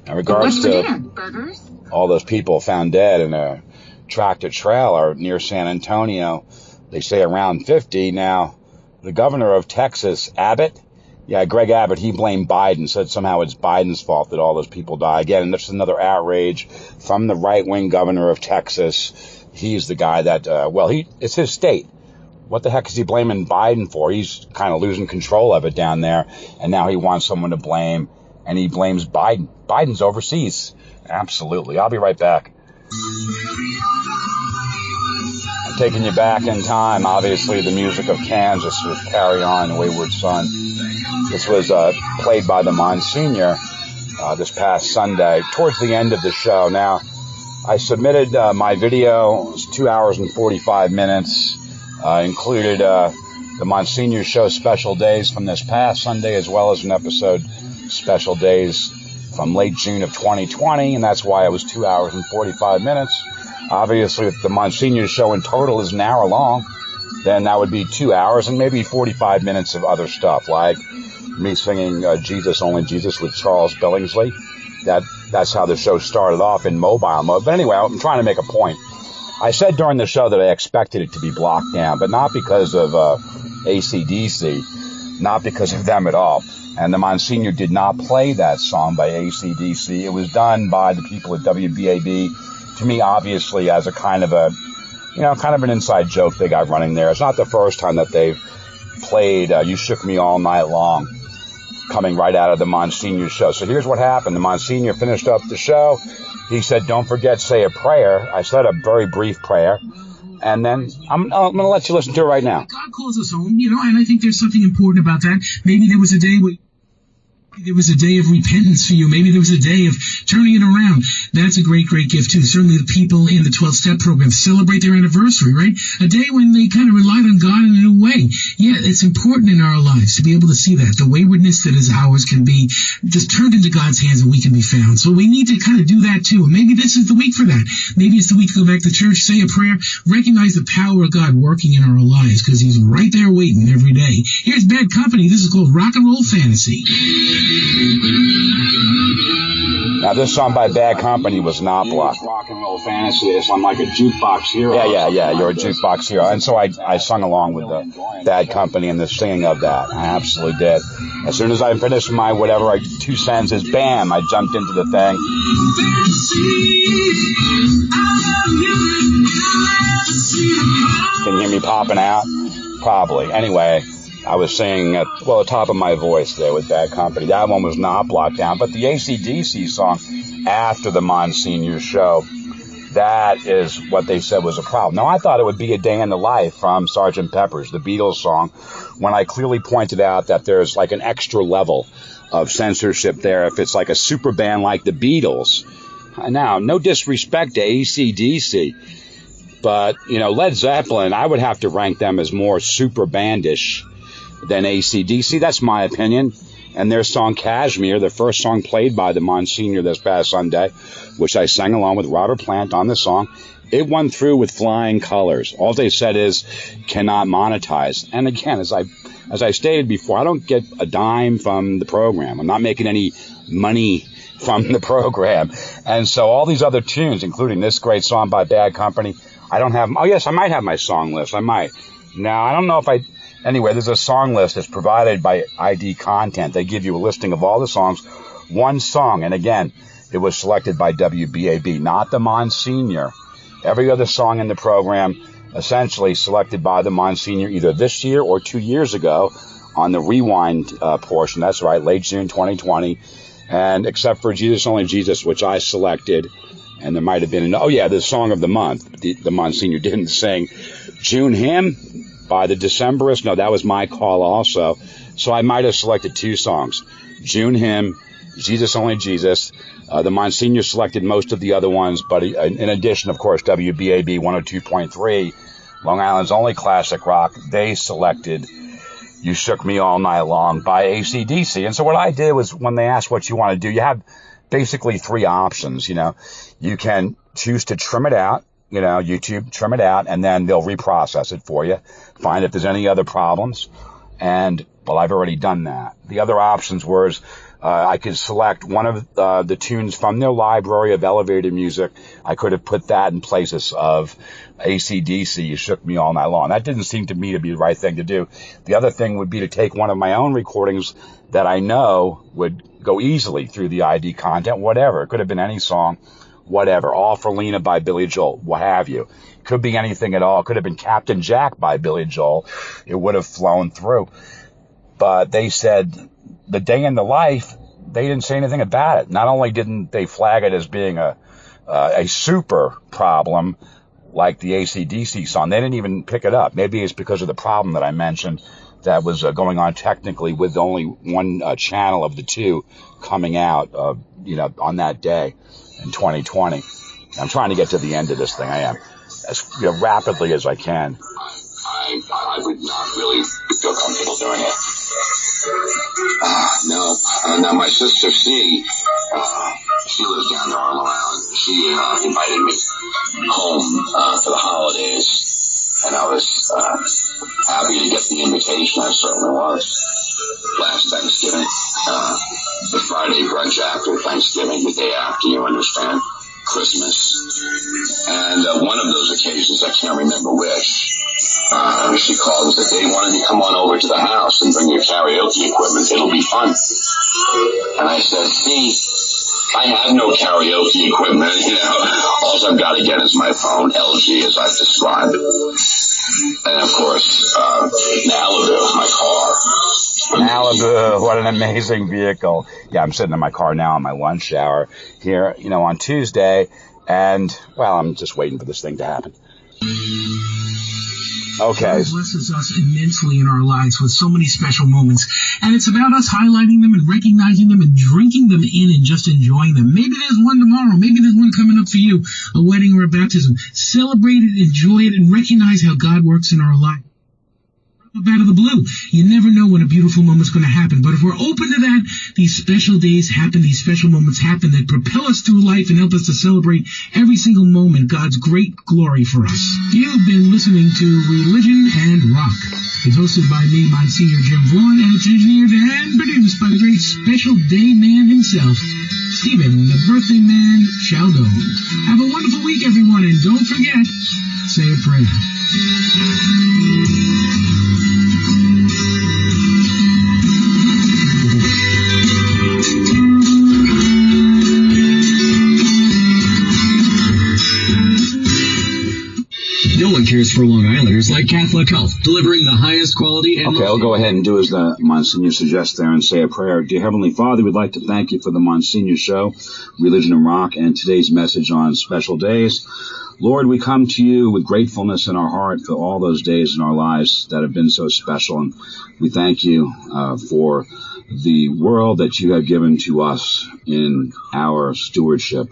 In regards to all those people found dead in a tractor trailer near San Antonio, they say around 50. Now, the governor of Texas, Abbott, Greg Abbott, he blamed Biden, said somehow it's Biden's fault that all those people die. Again, and this is another outrage from the right-wing governor of Texas. He's the guy that, it's his state. What the heck is he blaming Biden for? He's kind of losing control of it down there, and now he wants someone to blame, and he blames Biden. Biden's overseas. Absolutely. I'll be right back. I'm taking you back in time. Obviously, the music of Kansas with Carry On, Wayward Son. This was played by the Monsignor this past Sunday, towards the end of the show. Now, I submitted my video. It was 2 hours and 45 minutes. Included the Monsignor Show Special Days from this past Sunday, as well as an episode Special Days from late June of 2020, and that's why it was 2 hours and 45 minutes. Obviously, if the Monsignor Show in total is an hour long, then that would be 2 hours and maybe 45 minutes of other stuff, like me singing Jesus, Only Jesus with Charles Billingsley. That's how the show started off in mobile mode. But anyway, I'm trying to make a point. I said during the show that I expected it to be blocked down, but not because of AC/DC, not because of them at all. And the Monsignor did not play that song by AC/DC. It was done by the people at WBAB, to me, obviously, as a kind of an inside joke they got running there. It's not the first time that they've played You Shook Me All Night Long, coming right out of the Monsignor Show. So here's what happened. The Monsignor finished up the show. He said, don't forget, say a prayer. I said a very brief prayer. And then I'm going to let you listen to it right now. God calls us home, and I think there's something important about that. Maybe there was a day there was a day of repentance for you. Maybe there was a day of turning it around. That's a great, great gift, too. Certainly the people in the 12-step program celebrate their anniversary, right? A day when they kind of relied on God in a new way. Yeah, it's important in our lives to be able to see that. The waywardness that is ours can be just turned into God's hands and we can be found. So we need to kind of do that, too. And maybe this is the week for that. Maybe it's the week to go back to church, say a prayer, recognize the power of God working in our lives because he's right there waiting every day. Here's Bad Company. This is called Rock and Roll Fantasy. Now, this song by Bad Company was not blocked. Rock and Roll Fantasy is I'm like a jukebox hero. Yeah, you're a jukebox hero. And so I sung along with the Bad Company and the singing of that. I absolutely did. As soon as I finished my 2 sentences, bam, I jumped into the thing. Can you hear me popping out? Probably. Anyway, I was singing at, the top of my voice there with Bad Company. That one was not blocked down. But the AC/DC song after the Monsignor Show, that is what they said was a problem. Now, I thought it would be A Day in the Life from Sgt. Pepper's, the Beatles song, when I clearly pointed out that there's like an extra level of censorship there if it's like a super band like the Beatles. Now, no disrespect to AC/DC, but, Led Zeppelin, I would have to rank them as more super bandish than AC/DC. That's my opinion. And their song Kashmir, the first song played by the Monsignor this past Sunday, which I sang along with Robert Plant on the song, it won through with flying colors. All they said is cannot monetize. And again, as I stated before, I don't get a dime from the program. I'm not making any money from the program. And so all these other tunes, including this great song by Bad Company, I don't have. Oh, yes, I might have my song list. I might. Now, I don't know if I. Anyway, there's a song list that's provided by ID Content. They give you a listing of all the songs, one song. And again, it was selected by WBAB, not the Monsignor. Every other song in the program essentially selected by the Monsignor either this year or 2 years ago on the rewind portion. That's right, late June 2020. And except for Jesus Only Jesus, which I selected And there might have been, the song of the month. The Monsignor didn't sing June Hymn by the Decemberists. No, that was my call also. So I might have selected two songs. June Hymn, Jesus Only Jesus. The Monsignor selected most of the other ones, but in addition, of course, WBAB 102.3, Long Island's only classic rock, they selected You Shook Me All Night Long by AC/DC. And so what I did was, when they asked what you want to do, you have basically three options. You can choose to trim it out, YouTube, trim it out, and then they'll reprocess it for you, find if there's any other problems. And, well, I've already done that. The other options were I could select one of the tunes from their library of elevated music. I could have put that in places of AC/DC, You Shook Me All Night Long. That didn't seem to me to be the right thing to do. The other thing would be to take one of my own recordings that I know would go easily through the ID content, whatever. It could have been any song, whatever. All for Lena by Billy Joel, what have you. Could be anything at all. It could have been Captain Jack by Billy Joel. It would have flown through. But they said the day in the life, they didn't say anything about it. Not only didn't they flag it as being a super problem like the AC/DC song, they didn't even pick it up. Maybe it's because of the problem that I mentioned that was going on technically with only one channel of the two coming out, on that day in 2020. I'm trying to get to the end of this thing. I am as rapidly as I can. I would not really feel comfortable doing it. No. Now my sister C, she lives down there on Long Island. She invited me home for the holidays, and I was happy to get the invitation. I certainly was. Last Thanksgiving, the Friday brunch after Thanksgiving, the day after, you understand, Christmas. And one of those occasions, I can't remember which, she called and said, "Dave, why don't you come on over to the house and bring your karaoke equipment? It'll be fun." And I said, "See, I have no karaoke equipment. All I've got to get is my phone, LG, as I've described it. And of course, Malibu, my car." Malibu, what an amazing vehicle. Yeah, I'm sitting in my car now on my lunch hour here, on Tuesday. And, well, I'm just waiting for this thing to happen. Okay. God blesses us immensely in our lives with so many special moments. And it's about us highlighting them and recognizing them and drinking them in and just enjoying them. Maybe there's one tomorrow. Maybe there's one coming up for you, a wedding or a baptism. Celebrate it, enjoy it, and recognize how God works in our life. Out of the blue. You never know when a beautiful moment's going to happen. But if we're open to that, these special days happen, these special moments happen that propel us through life and help us to celebrate every single moment, God's great glory for us. You've been listening to Religion and Rock. It's hosted by me, Monsignor Jim Vaughn, and it's engineered and produced by the great special day man himself, Stephen, the birthday man, Chaldone. Have a wonderful week, everyone, and don't forget, say a prayer. No one cares for Long Islanders like Catholic Health, delivering the highest quality and... Okay, I'll go ahead and do as the Monsignor suggests there and say a prayer. Dear Heavenly Father, we'd like to thank you for the Monsignor Show, Religion and Rock, and today's message on special days. Lord, we come to you with gratefulness in our heart for all those days in our lives that have been so special. And we thank you for the world that you have given to us in our stewardship.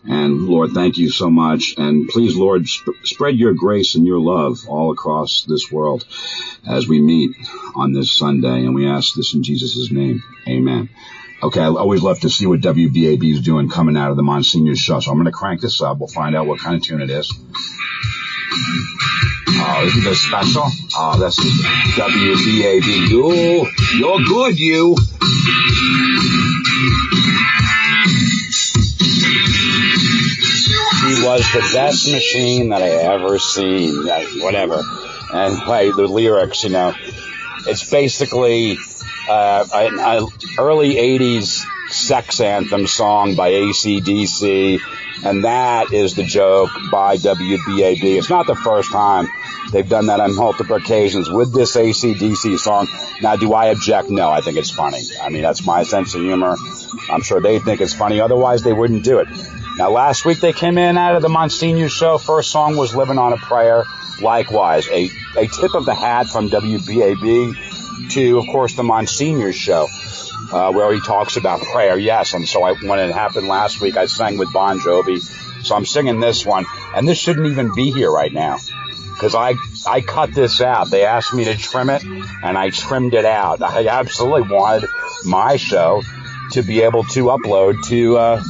And Lord, thank you so much. And please, Lord, spread your grace and your love all across this world as we meet on this Sunday. And we ask this in Jesus' name. Amen. Okay, I always love to see what WBAB is doing coming out of the Monsignor Show. So I'm going to crank this up. We'll find out what kind of tune it is. Oh, isn't this special? Oh, this is WBAB. You're good, you. She was the best machine that I ever seen. Whatever. And play the lyrics, it's basically an early 80s sex anthem song by AC/DC, and that is the joke by WBAB. It's not the first time. They've done that on multiple occasions with this AC/DC song. Now, do I object? No, I think it's funny. I mean, that's my sense of humor. I'm sure they think it's funny. Otherwise, they wouldn't do it. Now, last week they came in out of the Monsignor show. First song was Living on a Prayer. Likewise, a tip of the hat from WBAB to, of course, the Monsignor show, where he talks about prayer. Yes, and so when it happened last week, I sang with Bon Jovi. So I'm singing this one, and this shouldn't even be here right now, because I cut this out. They asked me to trim it, and I trimmed it out. I absolutely wanted my show to be able to upload to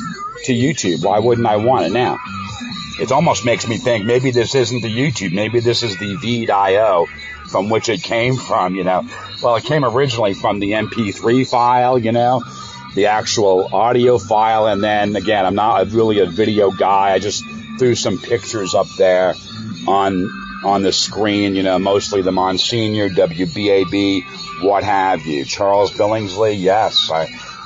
YouTube. Why wouldn't I want it now? It almost makes me think maybe this isn't the YouTube. Maybe this is the Veed.io from which it came from, Well, it came originally from the MP3 file, the actual audio file. And then, again, I'm not really a video guy. I just threw some pictures up there on the screen, mostly the Monsignor, WBAB, what have you. Charles Billingsley, yes,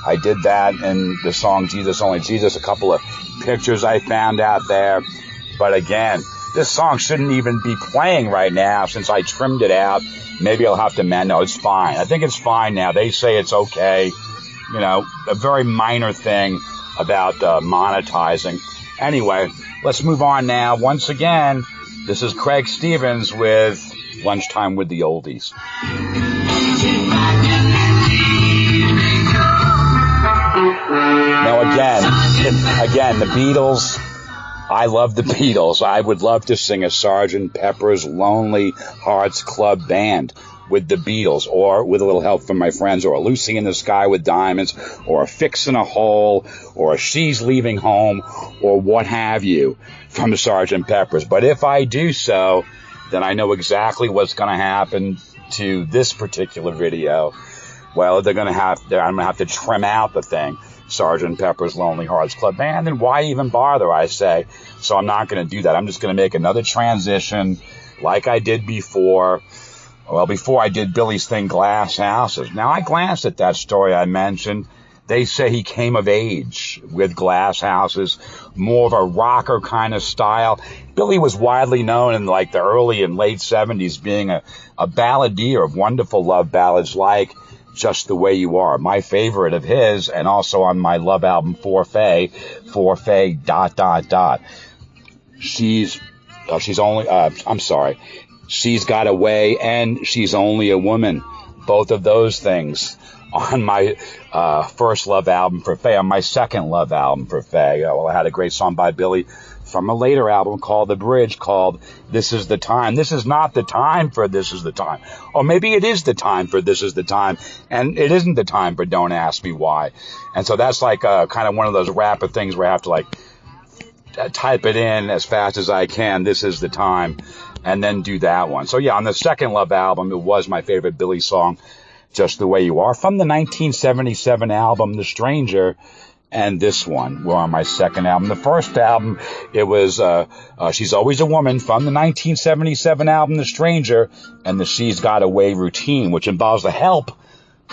I did that in the song Jesus Only Jesus, a couple of pictures I found out there. But again, this song shouldn't even be playing right now since I trimmed it out. Maybe I'll have to no, it's fine. I think it's fine now. They say it's okay. A very minor thing about monetizing. Anyway, let's move on now. Once again, this is Craig Stevens with Lunchtime with the Oldies. Now again, the Beatles. I love the Beatles. I would love to sing a Sgt. Pepper's Lonely Hearts Club Band with the Beatles, or with a little help from my friends, or a Lucy in the Sky with Diamonds, or a Fixin' a Hole, or a She's Leaving Home, or what have you from Sgt. Pepper's. But if I do so, then I know exactly what's going to happen to this particular video. Well, I'm going to have to trim out the thing. Sgt. Pepper's Lonely Hearts Club Band, and why even bother, I say. So I'm not going to do that. I'm just going to make another transition like I did before. Well, before I did Billy's thing, Glass Houses. Now, I glanced at that story I mentioned. They say he came of age with Glass Houses, more of a rocker kind of style. Billy was widely known in like the early and late 70s being a balladeer of wonderful love ballads like Just the Way You Are, my favorite of his, and also on my love album Forfait. She's Got Away and She's Only a Woman. Both of those things on my first love album for Faye, on my second love album for Faye. Well, I had a great song by Billy from a later album called The Bridge, called This Is the Time. This is not the time for This Is the Time. Or maybe it is the time for This Is the Time, and it isn't the time for Don't Ask Me Why. And so that's like kind of one of those rapid things where I have to like type it in as fast as I can, This Is the Time, and then do that one. So yeah, on the second love album, it was my favorite Billy song, Just the Way You Are, from the 1977 album The Stranger. And this one were on my second album. The first album, it was She's Always a Woman, from the 1977 album The Stranger, and the She's Got Away routine, which involves the help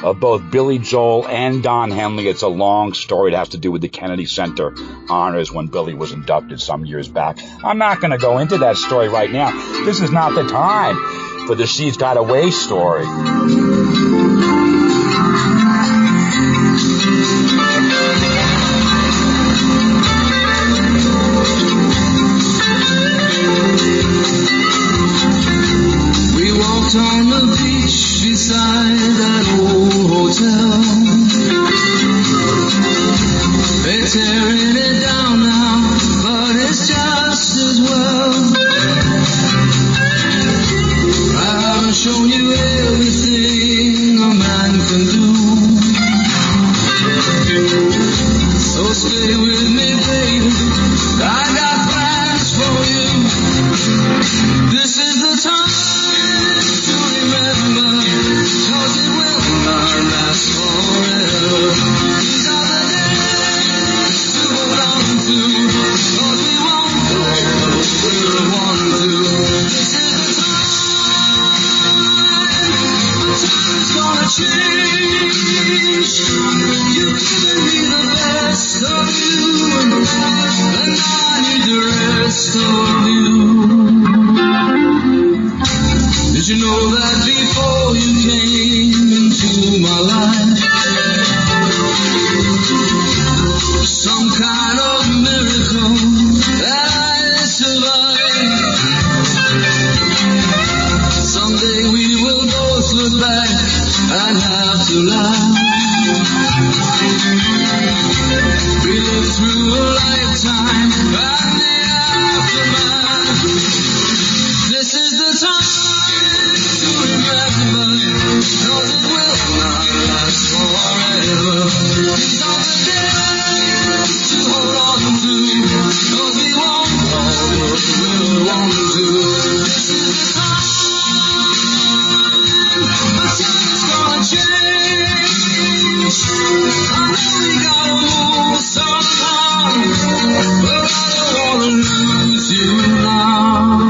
of both Billy Joel and Don Henley. It's a long story. It has to do with the Kennedy Center honors when Billy was inducted some years back. I'm not going to go into that story right now. This is not the time for the She's Got Away story. On the beach beside that old hotel, they're tearing it down now, but it's just as well. I haven't shown you everything a man can do, so stay with me, baby, I got plans for you. This is the time to remember, 'cause it will not last forever. These are the days to hold on to, 'cause we won't go where we want to. This is the time to laugh. We live through a lifetime and the aftermath. This is the time to remember, cause it will not last forever. These are the days to hold on to, cause we won't always will want to. This is the time, the time is gonna change. I know we gotta move somehow, but I don't wanna lose you now.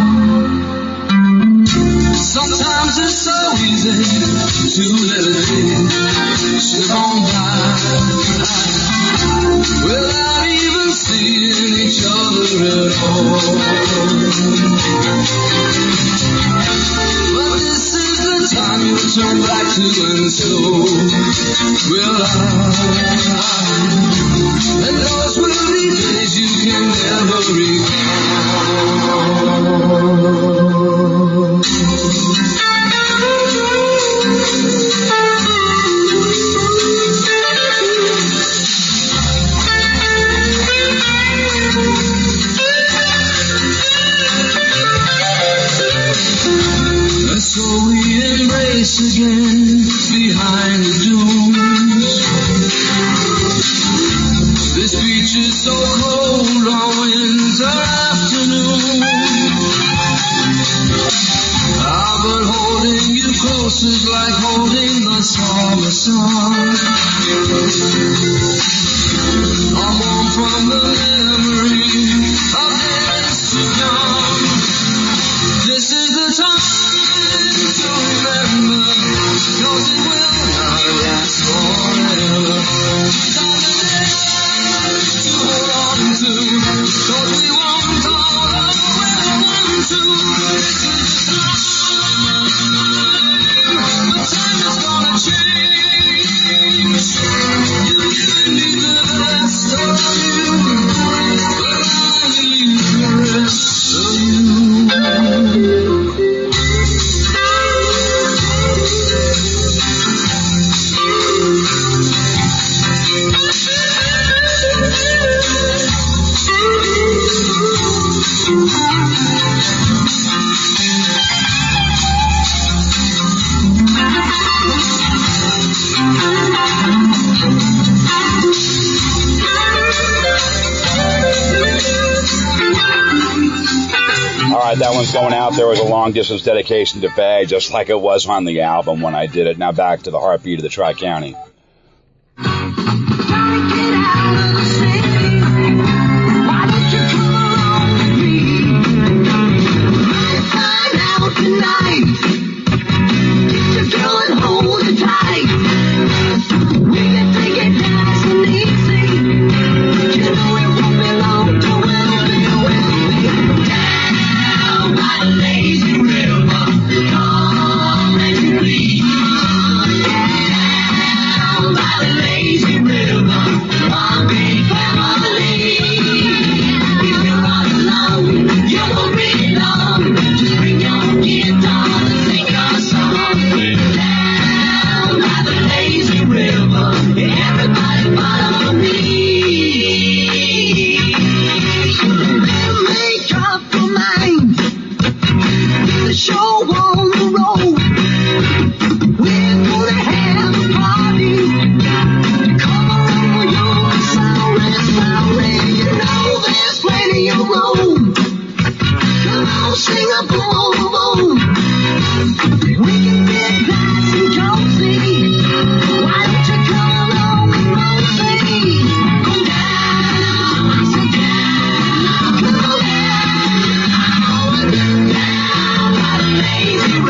Sometimes it's so easy to let it slip on by without even seeing each other at all. But this is the time you'll turn back to, and so will I. And those will be days you can never recall. So we embrace again behind the dunes. This beach is so cold on winter afternoon. But holding you close is like holding the summer sun. I'm warm from the memory of days to come. This is the time to remember, cause it will not last forever. These are the days to hold on to, cause we won't always want to. This is the time, the time is gonna change. You've given me the best of you, but I need the rest of you. All right, that one's going out. There was a long distance dedication to Faye, just like it was on the album when I did it. Now back to the heartbeat of the Tri-County. Lazy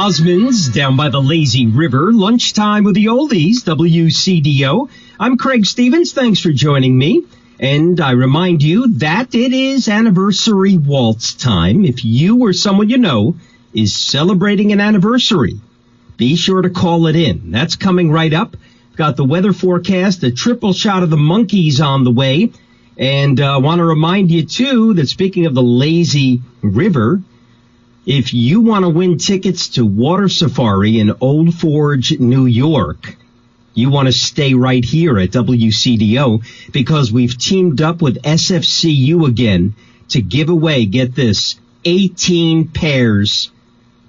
Osmonds down by the lazy river. Lunchtime with the oldies, WCDO. I'm Craig Stevens. Thanks for joining me. And I remind you that it is anniversary waltz time. If you or someone you know is celebrating an anniversary, be sure to call it in. That's coming right up. Got the weather forecast, a triple shot of the Monkees on the way. And want to remind you, too, that speaking of the lazy river, if you want to win tickets to Water Safari in Old Forge, New York, you want to stay right here at WCDO because we've teamed up with SFCU again to give away, get this, 18 pairs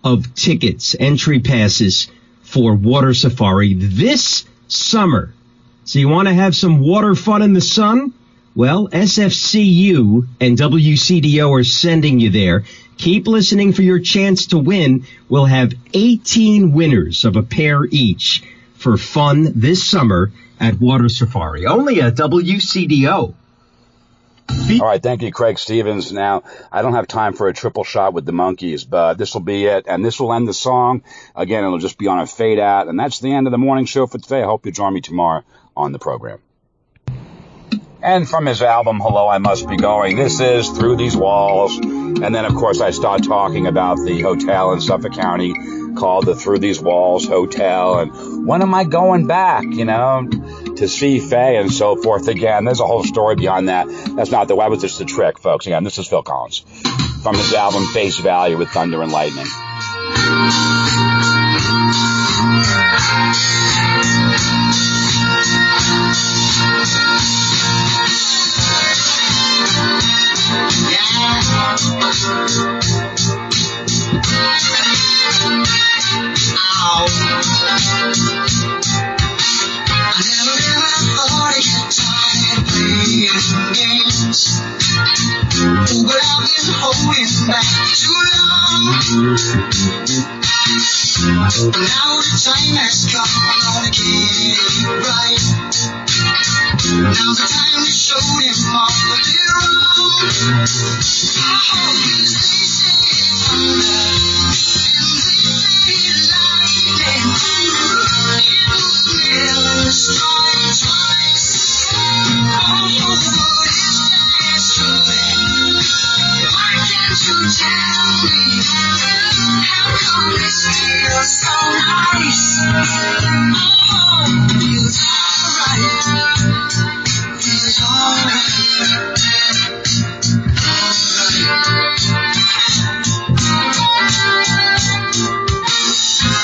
of tickets, entry passes for Water Safari this summer. So you want to have some water fun in the sun? Well, SFCU and WCDO are sending you there. Keep listening for your chance to win. We'll have 18 winners of a pair each for fun this summer at Water Safari. Only at WCDO. All right, thank you, Craig Stevens. Now, I don't have time for a triple shot with the Monkees, but this will be it, and this will end the song. Again, it'll just be on a fade out, and that's the end of the morning show for today. I hope you join me tomorrow on the program. And from his album, Hello, I Must Be Going, this is Through These Walls. And then, of course, I start talking about the hotel in Suffolk County called the Through These Walls Hotel. And when am I going back, to see Faye and so forth again? There's a whole story behind that. That was just a trick, folks. Again, this is Phil Collins from his album Face Value with Thunder and Lightning. But I've been holding back too long. Now the time has come, I'm gonna get it right. Now's the time to show them all that they're wrong. Cause they say thunder, and they say lightning. It will never strike twice. Oh, what is that to them? Why can't you tell me how come this feels so nice? Oh, feels alright. Feels alright.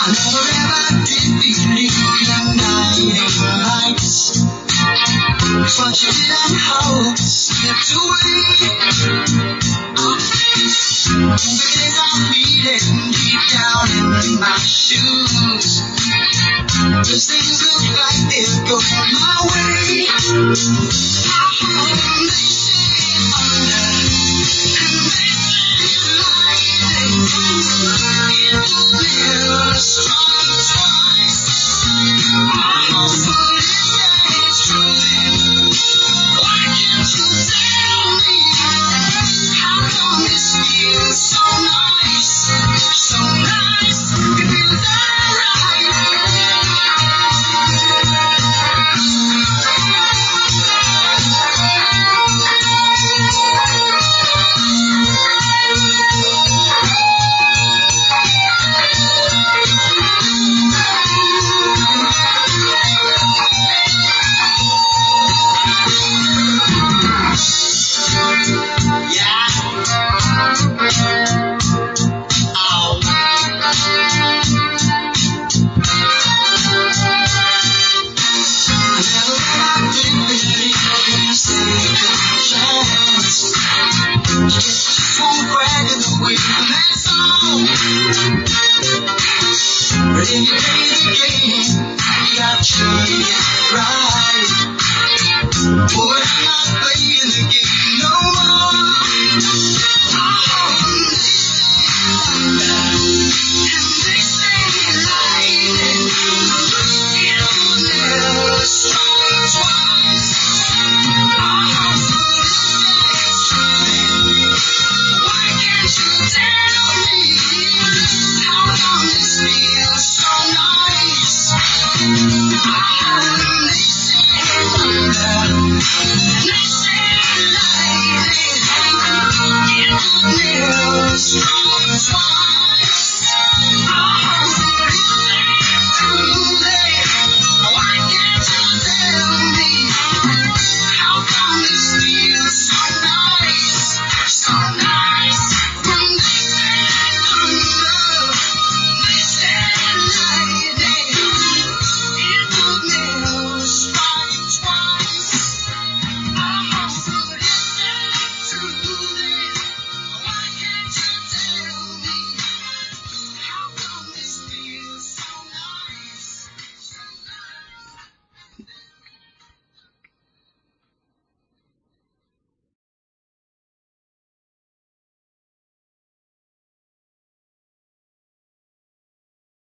I never ever did believe in guiding lights, but you didn't hope slipped away. Because I'm feeling deep down in my shoes. Those things look like they're going my way. They say thunder.